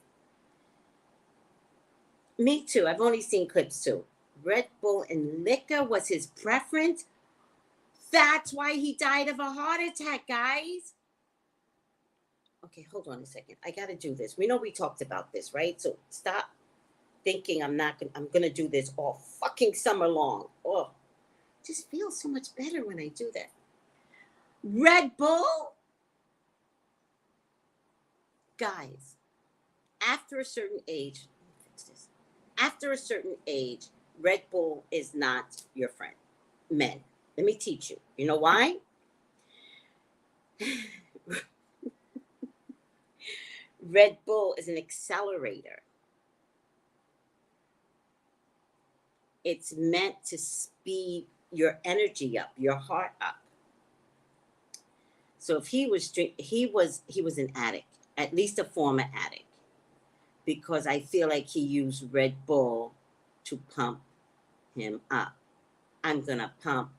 Me too. I've only seen clips too. Red Bull and liquor was his preference. That's why he died of a heart attack, guys. Okay, hold on a second. I got to do this. We know we talked about this, right? So stop thinking I'm going to do this all fucking summer long. Oh, it just feels so much better when I do that. Red Bull? Guys, after a certain age, let me fix this. After a certain age, Red Bull is not your friend. Men, let me teach you. You know why? Red Bull is an accelerator. It's meant to speed your energy up, your heart up. So if he was an addict, at least a former addict, because I feel like he used Red Bull to pump him up. I'm gonna pump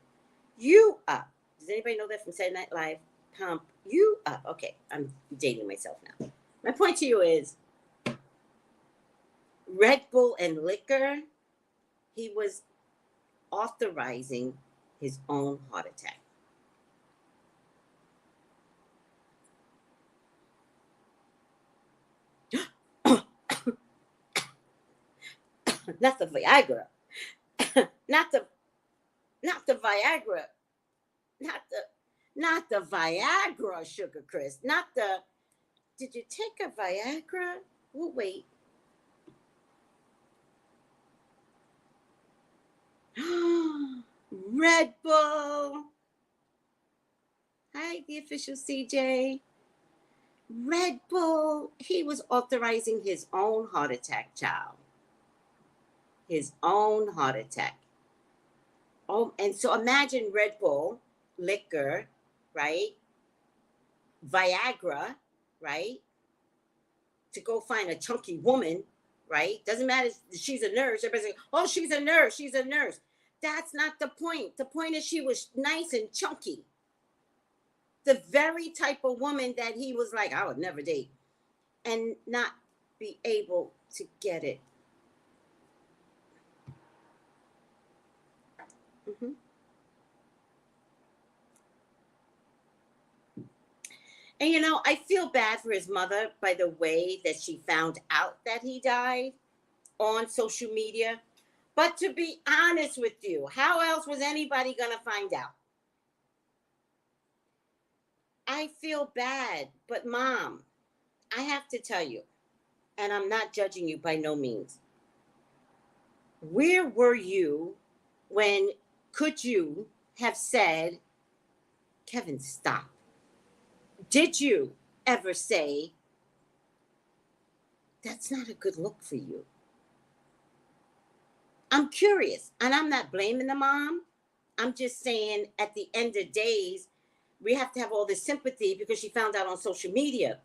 you up. Does anybody know that from Saturday Night Live? Pump you up. Okay, I'm dating myself now. My point to you is Red Bull and liquor, he was authorizing his own heart attack. Not the Viagra. not the Viagra. Not the Viagra, Sugar Chris. Not the Did you take a Viagra? We'll wait. Red Bull. Hi, the official CJ. Red Bull. He was authorizing his own heart attack, child. His own heart attack. Oh, and so imagine Red Bull, liquor, right? Viagra, right? To go find a chunky woman, right? Doesn't matter if she's a nurse. Everybody's like, "Oh, she's a nurse. She's a nurse." That's not the point. The point is she was nice and chunky. The very type of woman that he was like, "I would never date," and not be able to get it. Mm-hmm. And you know, I feel bad for his mother by the way that she found out that he died on social media. But to be honest with you, how else was anybody going to find out? I feel bad, but mom, I have to tell you, and I'm not judging you by no means. Where were you when could you have said, "Kevin, stop"? Did you ever say, "That's not a good look for you"? I'm curious, and I'm not blaming the mom. I'm just saying at the end of days, we have to have all this sympathy because she found out on social media.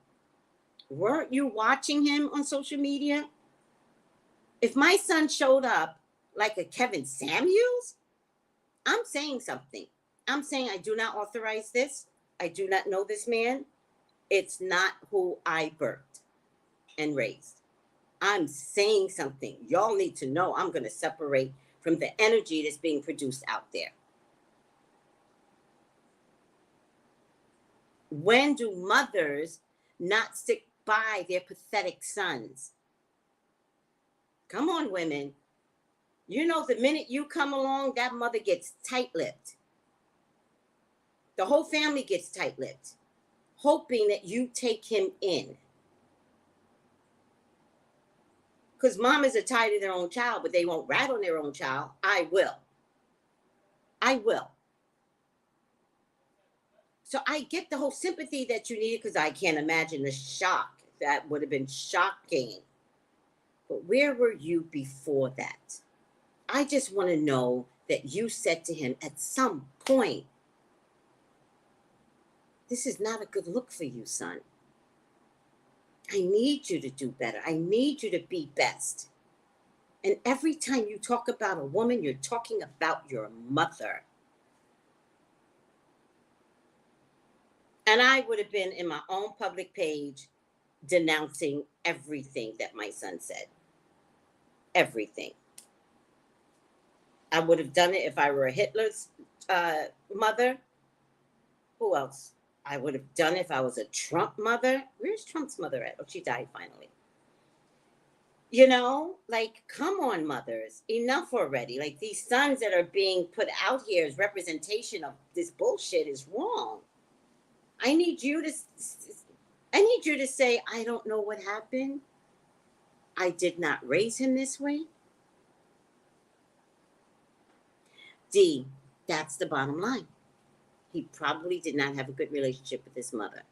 Weren't you watching him on social media? If my son showed up like a Kevin Samuels, I'm saying something. I'm saying I do not authorize this. I do not know this man. It's not who I birthed and raised. I'm saying something. Y'all need to know I'm going to separate from the energy that's being produced out there. When do mothers not stick by their pathetic sons? Come on, women. You know, the minute you come along, that mother gets tight-lipped. The whole family gets tight-lipped, hoping that you take him in. Because mamas are tired of their own child, but they won't rat on their own child. I will. I will. So I get the whole sympathy that you needed because I can't imagine the shock. That would have been shocking. But where were you before that? I just want to know that you said to him at some point, "This is not a good look for you, son. I need you to do better. I need you to be best." And every time you talk about a woman, you're talking about your mother. And I would have been in my own public page denouncing everything that my son said. Everything. I would have done it if I were Hitler's mother. Who else? I would have done it if I was a Trump mother. Where's Trump's mother at? Oh, she died finally. You know, like, come on, mothers. Enough already. Like, these sons that are being put out here as representation of this bullshit is wrong. I need you to say, I don't know what happened. I did not raise him this way. D, that's the bottom line. He probably did not have a good relationship with his mother.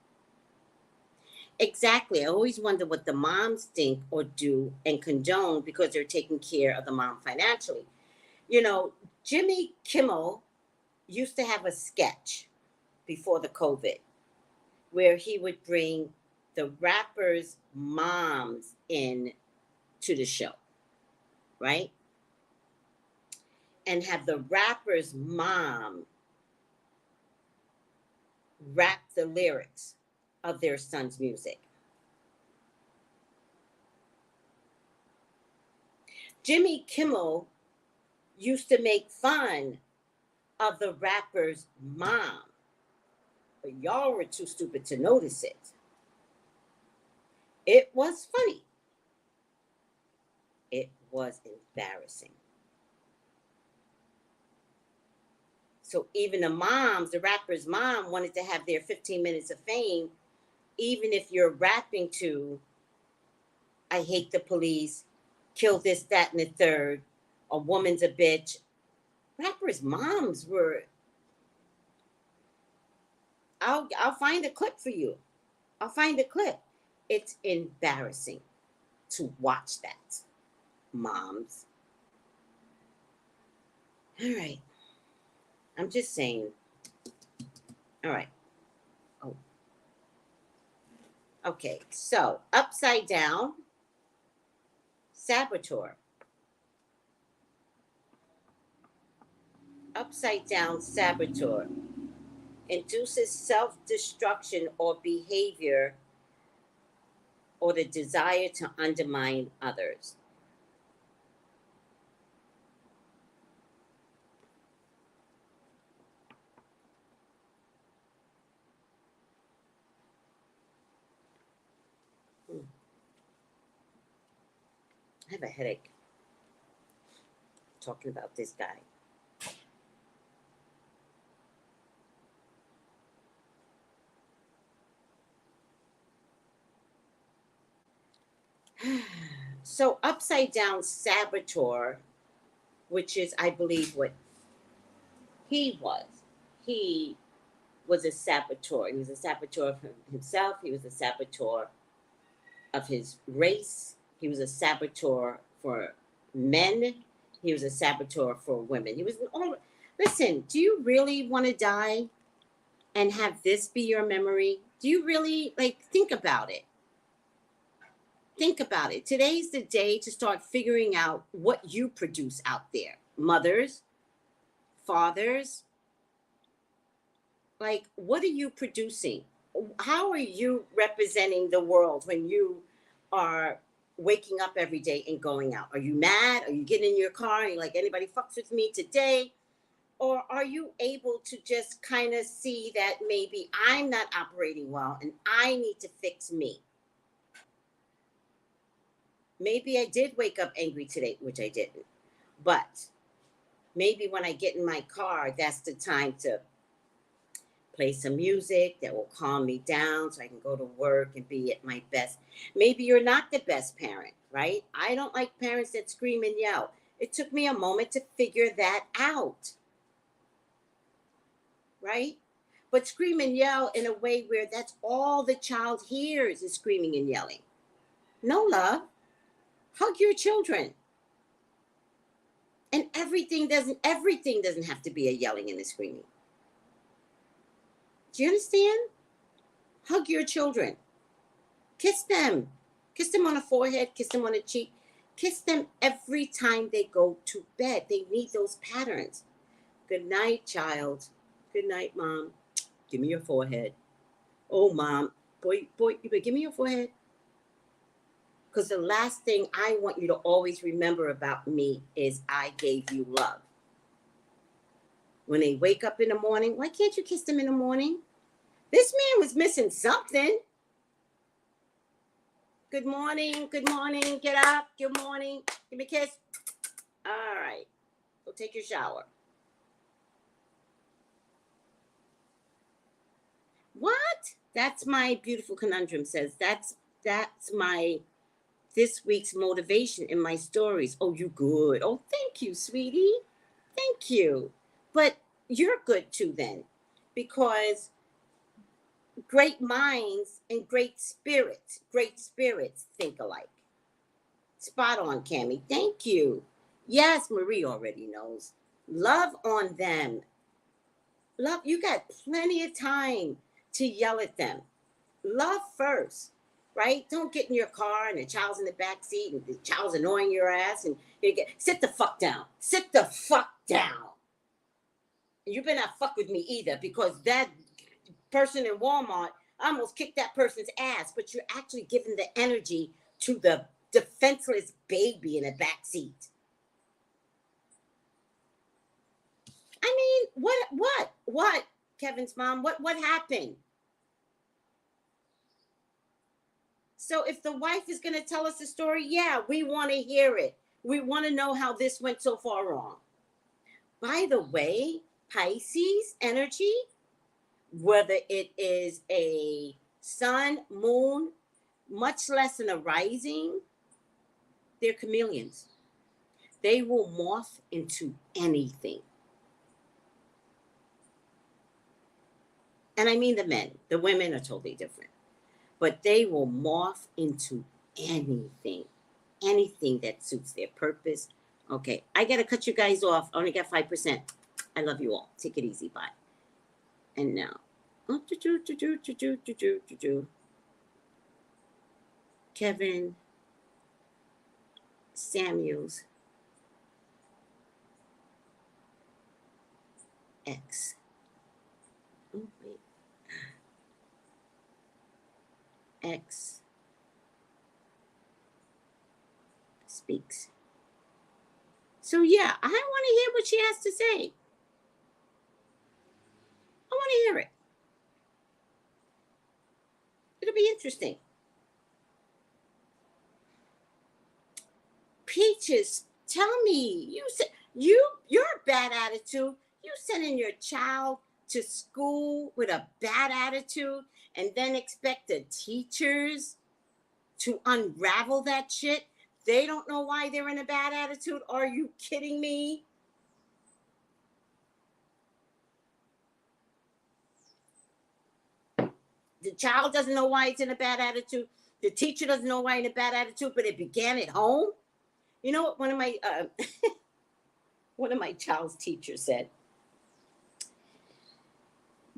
Exactly. I always wonder what the moms think or do and condone because they're taking care of the mom financially. You know, Jimmy Kimmel used to have a sketch before the COVID where he would bring the rappers' moms in to the show, right? And have the rapper's mom rap the lyrics of their son's music. Jimmy Kimmel used to make fun of the rapper's mom, but y'all were too stupid to notice it. It was funny. It was embarrassing. So even the moms, the rapper's mom wanted to have their 15 minutes of fame, even if you're rapping to, I hate the police, kill this, that, and the third, a woman's a bitch. Rappers' moms were, I'll find a clip for you. I'll find a clip. It's embarrassing to watch that, moms. All right. I'm just saying. All right. Oh. Okay. So, upside down, saboteur. Upside down saboteur induces self-destruction or behavior or the desire to undermine others. I have a headache talking about this guy. So upside down saboteur, which is, I believe, what he was. He was a saboteur. He was a saboteur of himself. He was a saboteur of his race. He was a saboteur for men. He was a saboteur for women. He was all. Listen, do you really want to die and have this be your memory? Do you really, like, think about it? Think about it. Today's the day to start figuring out what you produce out there. Mothers, fathers, like, what are you producing? How are you representing the world when you are waking up every day and going out? Are you mad? Are you getting in your car and you're like, anybody fucks with me today? Or are you able to just kind of see that maybe I'm not operating well and I need to fix me? Maybe I did wake up angry today, which I didn't. But maybe when I get in my car, that's the time to play some music that will calm me down so I can go to work and be at my best. Maybe you're not the best parent, right? I don't like parents that scream and yell. It took me a moment to figure that out, right? But scream and yell in a way where that's all the child hears is screaming and yelling. No, love. Hug your children. And everything doesn't have to be a yelling and a screaming. Do you understand? Hug your children. Kiss them. Kiss them on the forehead, kiss them on the cheek. Kiss them every time they go to bed. They need those patterns. Good night, child. Good night, mom. Give me your forehead. Oh, mom. Boy, you better give me your forehead. Because the last thing I want you to always remember about me is I gave you love. When they wake up in the morning, why can't you kiss them in the morning? This man was missing something. Good morning, get up, good morning, give me a kiss. All right, go take your shower. What? That's my beautiful conundrum says. That's my this week's motivation in my stories. Oh, you good. Oh, thank you, sweetie. Thank you. But you're good too then, because great minds and great spirits think alike. Spot on, Cammie. Thank you. Yes, Marie already knows. Love on them. Love, you got plenty of time to yell at them. Love first, right? Don't get in your car and the child's in the back seat and the child's annoying your ass and you get, sit the fuck down. Sit the fuck down. You better not fuck with me either, because that person in Walmart, I almost kicked that person's ass, but you're actually giving the energy to the defenseless baby in the back seat. I mean, what, Kevin's mom, what happened? So if the wife is going to tell us the story, yeah, we want to hear it. We want to know how this went so far wrong. By the way, Pisces energy, whether it is a sun, moon, much less in a rising, they're chameleons. They will morph into anything. And I mean the men. The women are totally different. But they will morph into anything that suits their purpose. Okay, I got to cut you guys off. I only got 5%. I love you all. Take it easy. Bye. And now, Kevin Samuels X. Oh, wait. X speaks. So yeah, I want to hear what she has to say. I want to hear it. It'll be interesting. Peaches, tell me, you said your bad attitude. You sending your child to school with a bad attitude and then expect the teachers to unravel that shit? They don't know why they're in a bad attitude? Are you kidding me? The child doesn't know why it's in a bad attitude. The teacher doesn't know why it's in a bad attitude, but it began at home. You know what one of my child's teachers said?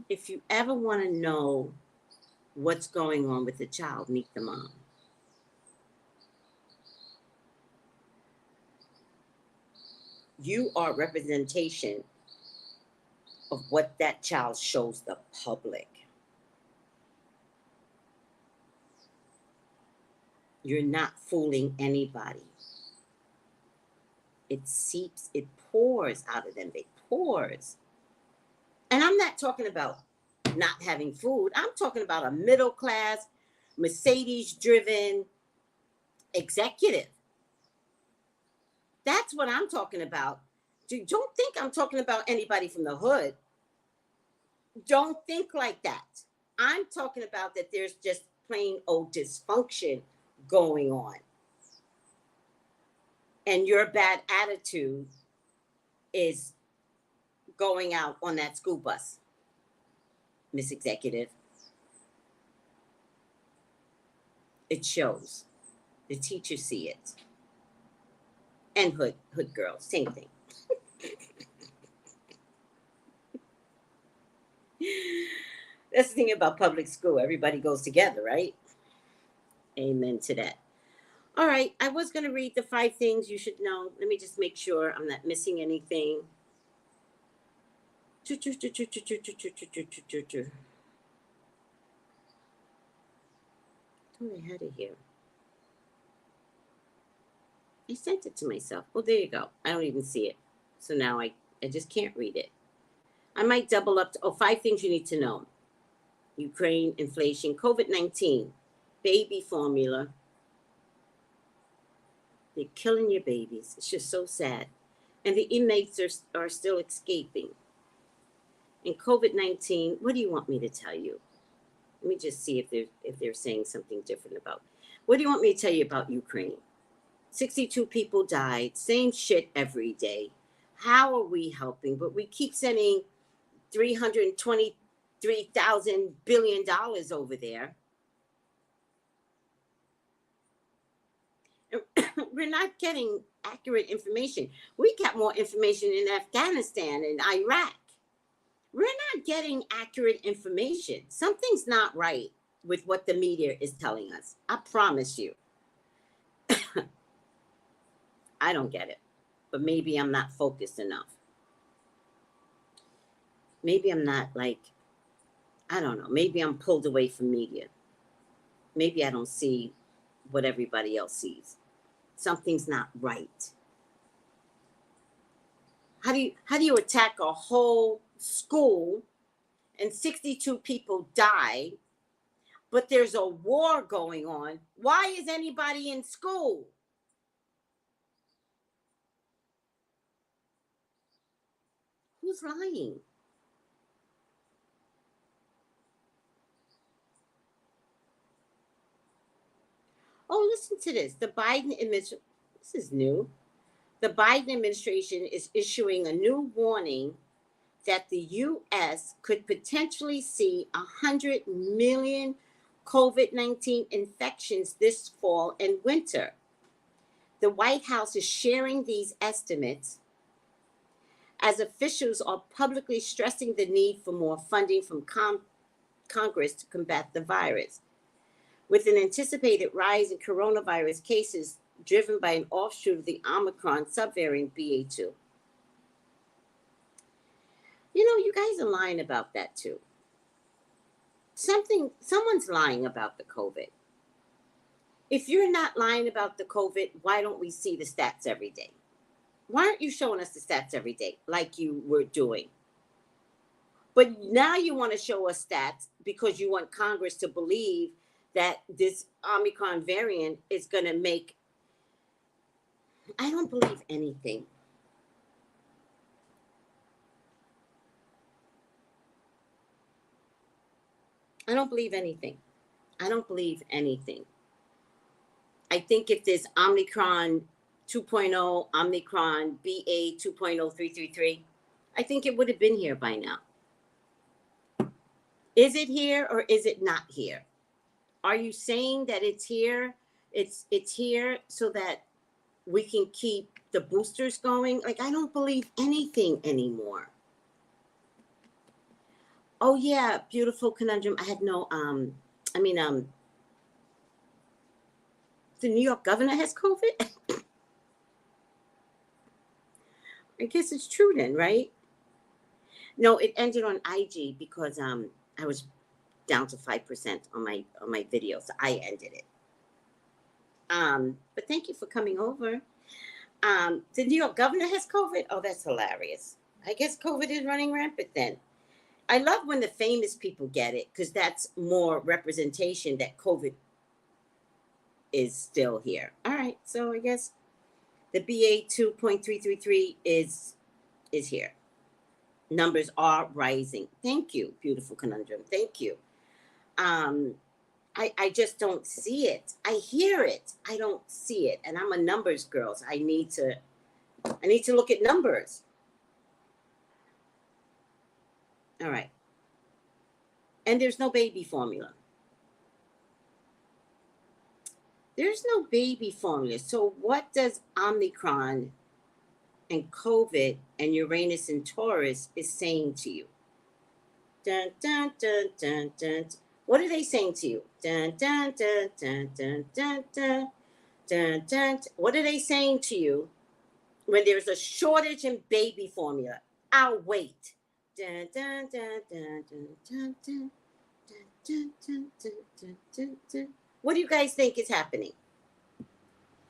If you ever want to know what's going on with the child, meet the mom. You are representation of what that child shows the public. You're not fooling anybody. It seeps, it pours out of them. It pours. And I'm not talking about not having food. I'm talking about a middle class, Mercedes-driven executive. That's what I'm talking about. Don't think I'm talking about anybody from the hood. Don't think like that. I'm talking about that there's just plain old dysfunction going on. And your bad attitude is going out on that school bus, Miss Executive. It shows. The teachers see it. And hood girls, same thing. That's the thing about public school. Everybody goes together, right? Amen to that. All right, I was going to read the 5 things you should know. Let me just make sure I'm not missing anything. I'm ahead of here. I sent it to myself. Oh, there you go. I don't even see it. So now I just can't read it. I might double up to 5 things you need to know. Ukraine, inflation, COVID-19, baby formula. They're killing your babies. It's just so sad. And the inmates are still escaping. And COVID-19, what do you want me to tell you? Let me just see if they're saying something different about. What do you want me to tell you about Ukraine? 62 people died. Same shit every day. How are we helping? But we keep sending $323,000 billion over there. We're not getting accurate information. We got more information in Afghanistan and Iraq. We're not getting accurate information. Something's not right with what the media is telling us. I promise you. I don't get it. But maybe I'm not focused enough. Maybe I'm not I don't know. Maybe I'm pulled away from media. Maybe I don't see what everybody else sees. Something's not right. How do you attack a whole school and 62 people die, but there's a war going on? Why is anybody in school? Who's lying? Oh, listen to this. The Biden administration, this is new. The Biden administration is issuing a new warning that the U.S. could potentially see 100 million COVID-19 infections this fall and winter. The White House is sharing these estimates as officials are publicly stressing the need for more funding from Congress to combat the virus. With an anticipated rise in coronavirus cases driven by an offshoot of the Omicron subvariant BA2. You know, you guys are lying about that too. Someone's lying about the COVID. If you're not lying about the COVID, why don't we see the stats every day? Why aren't you showing us the stats every day like you were doing? But now you want to show us stats because you want Congress to believe that this Omicron variant is going to make. I don't believe anything. I don't believe anything. I don't believe anything. I think if there's Omicron 2.0, Omicron BA 2.0333, I think it would have been here by now. Is it here or is it not here? Are you saying that it's here? It's here so that we can keep the boosters going? Like, I don't believe anything anymore. Oh yeah, beautiful conundrum. I had no the New York governor has COVID. I guess it's true then, right? No, it ended on IG because I was down to 5% on my video, so I ended it. But thank you for coming over. The New York governor has COVID. Oh, that's hilarious. I guess COVID is running rampant then. I love when the famous people get it because that's more representation that COVID is still here. All right, so I guess the BA 2.333 is here. Numbers are rising. Thank you, beautiful conundrum. Thank you. I just don't see it. I hear it. I don't see it. And I'm a numbers girl, so I need to look at numbers. All right. And there's no baby formula. There's no baby formula. So what does Omicron and COVID and Uranus and Taurus is saying to you? Dun, dun, dun, dun, dun. What are they saying to you? Dun, dun, dun, dun, dun, dun, dun. Dun, dun. What are they saying to you when there's a shortage in baby formula? I'll wait. Dun, dun, dun, dun, dun, dun, dun, dun, dun, dun, dun, dun, dun. What do you guys think is happening?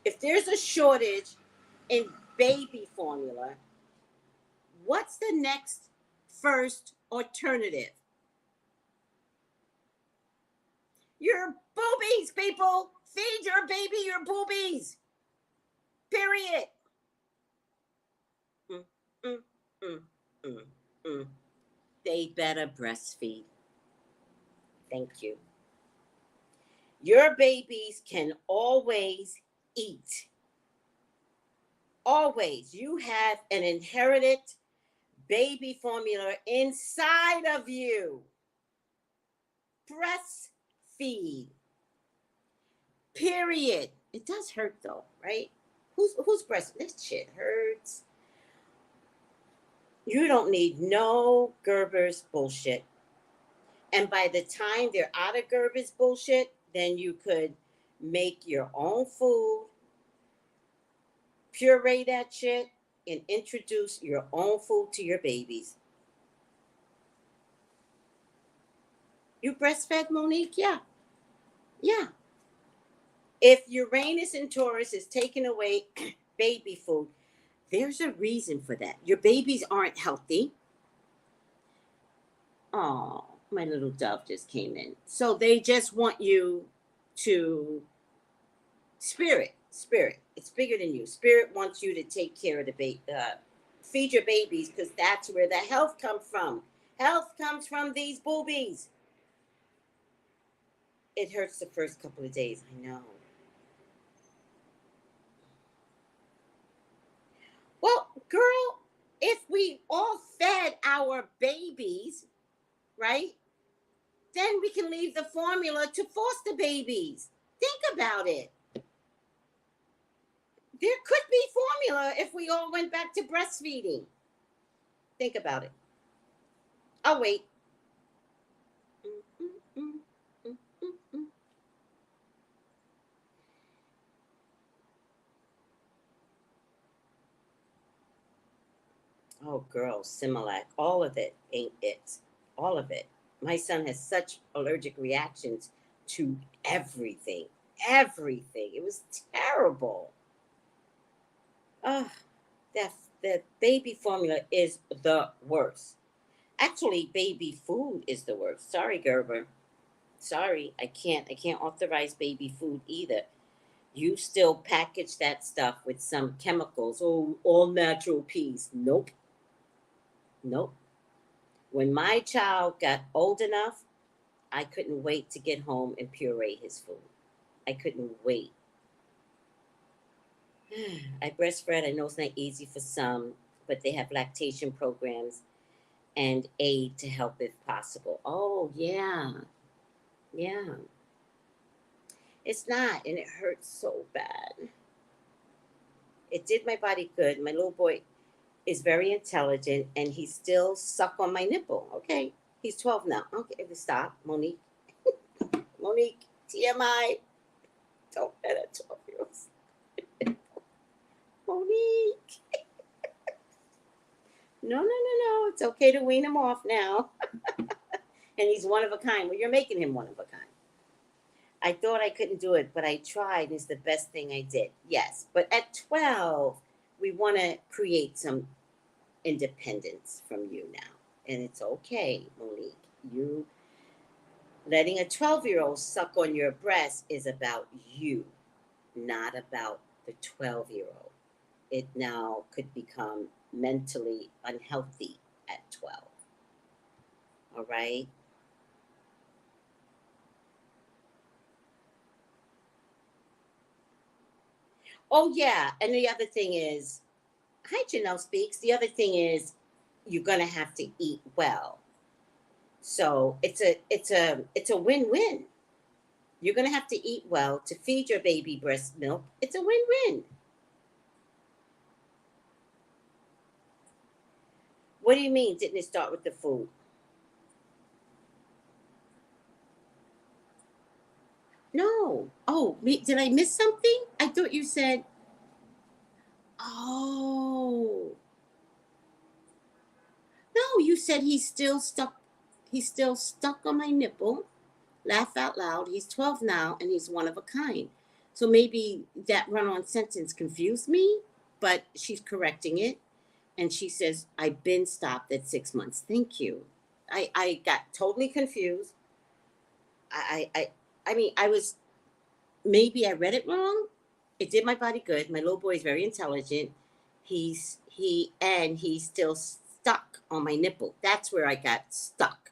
If there's a shortage in baby formula, what's the next first alternative? Your boobies, people. Feed your baby your boobies. Period. Mm, mm, mm, mm, mm. They better breastfeed. Thank you. Your babies can always eat. Always. You have an inherited baby formula inside of you. Breastfeed. Period. It does hurt though, right? Who's breastfeeding? This shit hurts. You don't need no Gerber's bullshit. And by the time they're out of Gerber's bullshit, then you could make your own food, puree that shit, and introduce your own food to your babies. You breastfed, Monique? Yeah. Yeah. If Uranus in Taurus is taking away baby food, there's a reason for that. Your babies aren't healthy. Oh, my little dove just came in. So they just want you to spirit. It's bigger than you. Spirit wants you to take care of the baby, feed your babies, because that's where the health comes from. Health comes from these boobies. It hurts the first couple of days. I know. Well, girl, if we all fed our babies, right, then we can leave the formula to foster babies. Think about it. There could be formula if we all went back to breastfeeding. Think about it. I'll wait. Oh, girl, Similac, all of it ain't it. All of it. My son has such allergic reactions to everything. Everything. It was terrible. Oh, that baby formula is the worst. Actually, baby food is the worst. Sorry, Gerber. Sorry, I can't authorize baby food either. You still package that stuff with some chemicals. Oh, all natural peas. Nope. Nope. When my child got old enough, I couldn't wait to get home and puree his food. I couldn't wait. I breastfed. I know it's not easy for some, but they have lactation programs and aid to help if possible. Oh, yeah. Yeah. It's not, and it hurts so bad. It did my body good. My little boy is very intelligent, and he still suck on my nipple. Okay, he's 12 now. Okay, stop, Monique. Monique, TMI. Don't let a 12-year-old. Monique. No. It's okay to wean him off now. And he's one of a kind. Well, you're making him one of a kind. I thought I couldn't do it, but I tried. It's the best thing I did. Yes, but at 12, we want to create some independence from you now. And it's okay, Monique. You letting a 12-year-old suck on your breast is about you, not about the 12-year-old. It now could become mentally unhealthy at 12. All right? Oh, yeah. And the other thing is, hi, Janelle Speaks. The other thing is, you're going to have to eat well. So it's a win-win. You're going to have to eat well to feed your baby breast milk. It's a win-win. What do you mean, didn't it start with the food? No. Oh, Oh, did I miss something? I thought you said, oh. No, you said he's still stuck. He's still stuck on my nipple. Laugh out loud. He's 12 now and he's one of a kind. So maybe that run on sentence confused me, but she's correcting it. And she says, I've been stopped at 6 months. Thank you. I got totally confused. I mean, maybe I read it wrong. It did my body good. My little boy is very intelligent. He's still stuck on my nipple. That's where I got stuck.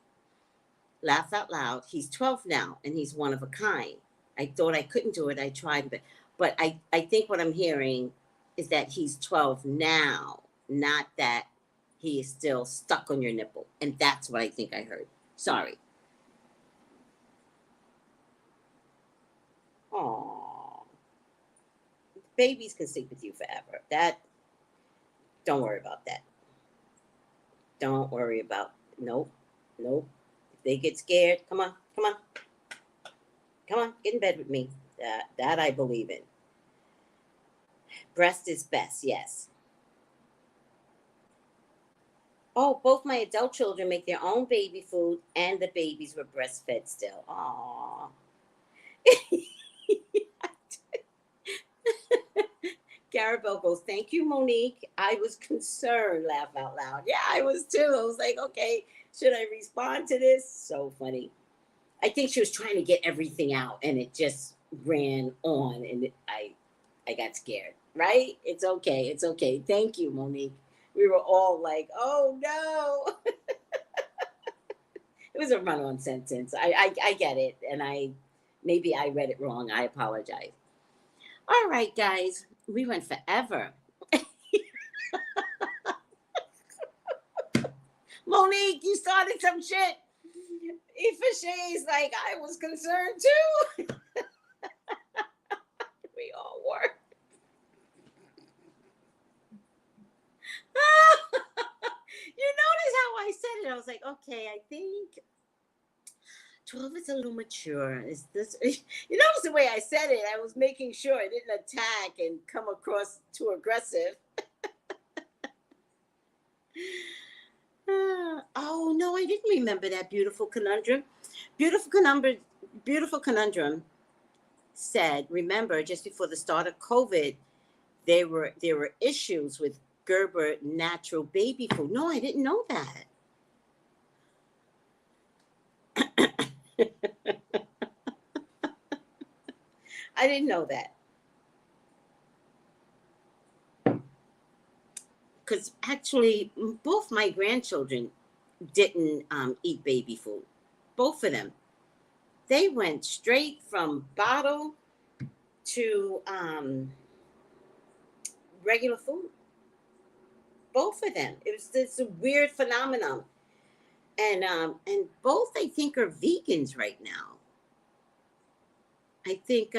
Laugh out loud. He's 12 now and he's one of a kind. I thought I couldn't do it. I tried, but I think what I'm hearing is that he's 12 now, not that he is still stuck on your nipple. And that's what I think I heard. Sorry. Aww. Babies can sleep with you forever. Don't worry about that. Don't worry about, nope. If they get scared, come on, get in bed with me. That I believe in. Breast is best, yes. Oh, both my adult children make their own baby food and the babies were breastfed still. Aww. Garabelle goes, thank you, Monique. I was concerned, laugh out loud. Yeah, I was too. I was like, okay, should I respond to this? So funny. I think she was trying to get everything out and it just ran on and I got scared, right? It's okay. Thank you, Monique. We were all like, oh no. It was a run-on sentence. I get it. And maybe I read it wrong. I apologize. All right, guys. We went forever. Monique, you started some shit. Ifashay's like, I was concerned too. We all were. You notice how I said it? I was like, okay, I think 12 is a little mature. Is this? You notice the way I said it? I was making sure I didn't attack and come across too aggressive. Oh no, I didn't remember that beautiful conundrum. Beautiful conundrum said, remember, just before the start of COVID, there were issues with Gerber natural baby food. No, I didn't know that. I didn't know that. Because actually, both my grandchildren didn't eat baby food. Both of them. They went straight from bottle to regular food. Both of them. It's a weird phenomenon. And both, I think, are vegans right now. I think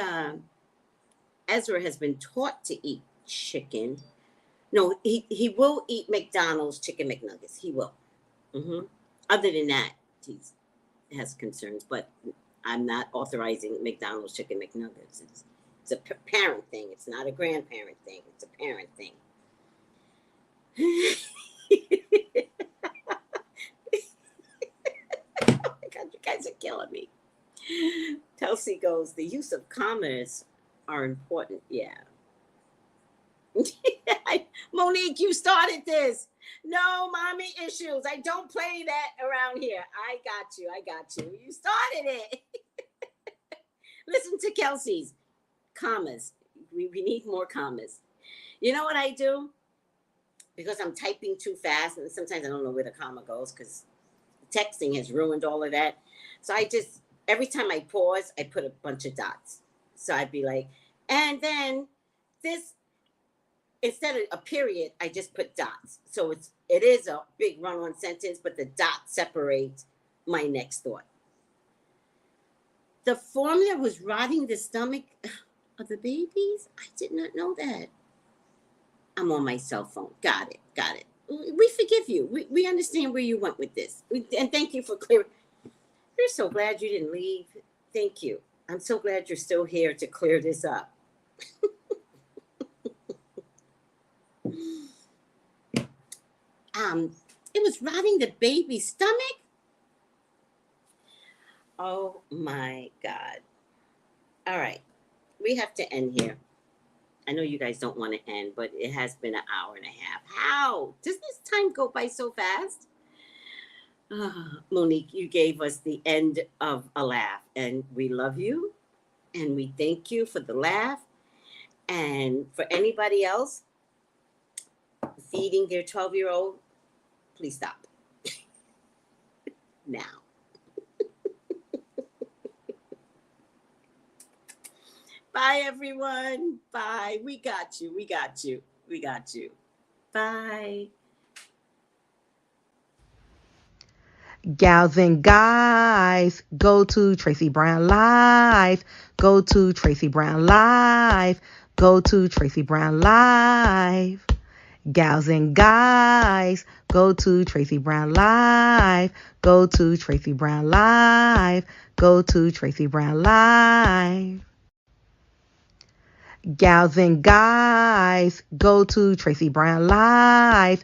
Ezra has been taught to eat chicken. No, he will eat McDonald's chicken McNuggets. He will. Mm-hmm. Other than that, he has concerns. But I'm not authorizing McDonald's chicken McNuggets. It's a parent thing. It's not a grandparent thing. It's a parent thing. God, you guys are killing me. Kelsey goes, the use of commas are important. Yeah. Monique, you started this. No mommy issues. I don't play that around here. I got you. You started it. Listen to Kelsey's commas. We need more commas. You know what I do? Because I'm typing too fast and sometimes I don't know where the comma goes because texting has ruined all of that. So every time I pause, I put a bunch of dots. So I'd be like, and then this, instead of a period, I just put dots. So it is a big run-on sentence, but the dot separates my next thought. The formula was rotting the stomach of the babies? I did not know that. I'm on my cell phone. Got it. We forgive you. We understand where you went with this. And thank you for clearing. We're so glad you didn't leave. Thank you. I'm so glad you're still here to clear this up. It was rotting the baby's stomach. Oh my God. All right. We have to end here. I know you guys don't want to end, but it has been an hour and a half. How? Does this time go by so fast? Monique, you gave us the end of a laugh, and we love you, and we thank you for the laugh. And for anybody else feeding their 12-year-old, please stop now. Bye, everyone. Bye. We got you. We got you. We got you. Bye. Gals and guys, go to Tracey Brown Live. Go to Tracey Brown Live. Go to Tracey Brown Live. Gals and guys, go to Tracey Brown Live. Go to Tracey Brown Live. Go to Tracey Brown Live. Gals and guys, go to Tracey Brown Live.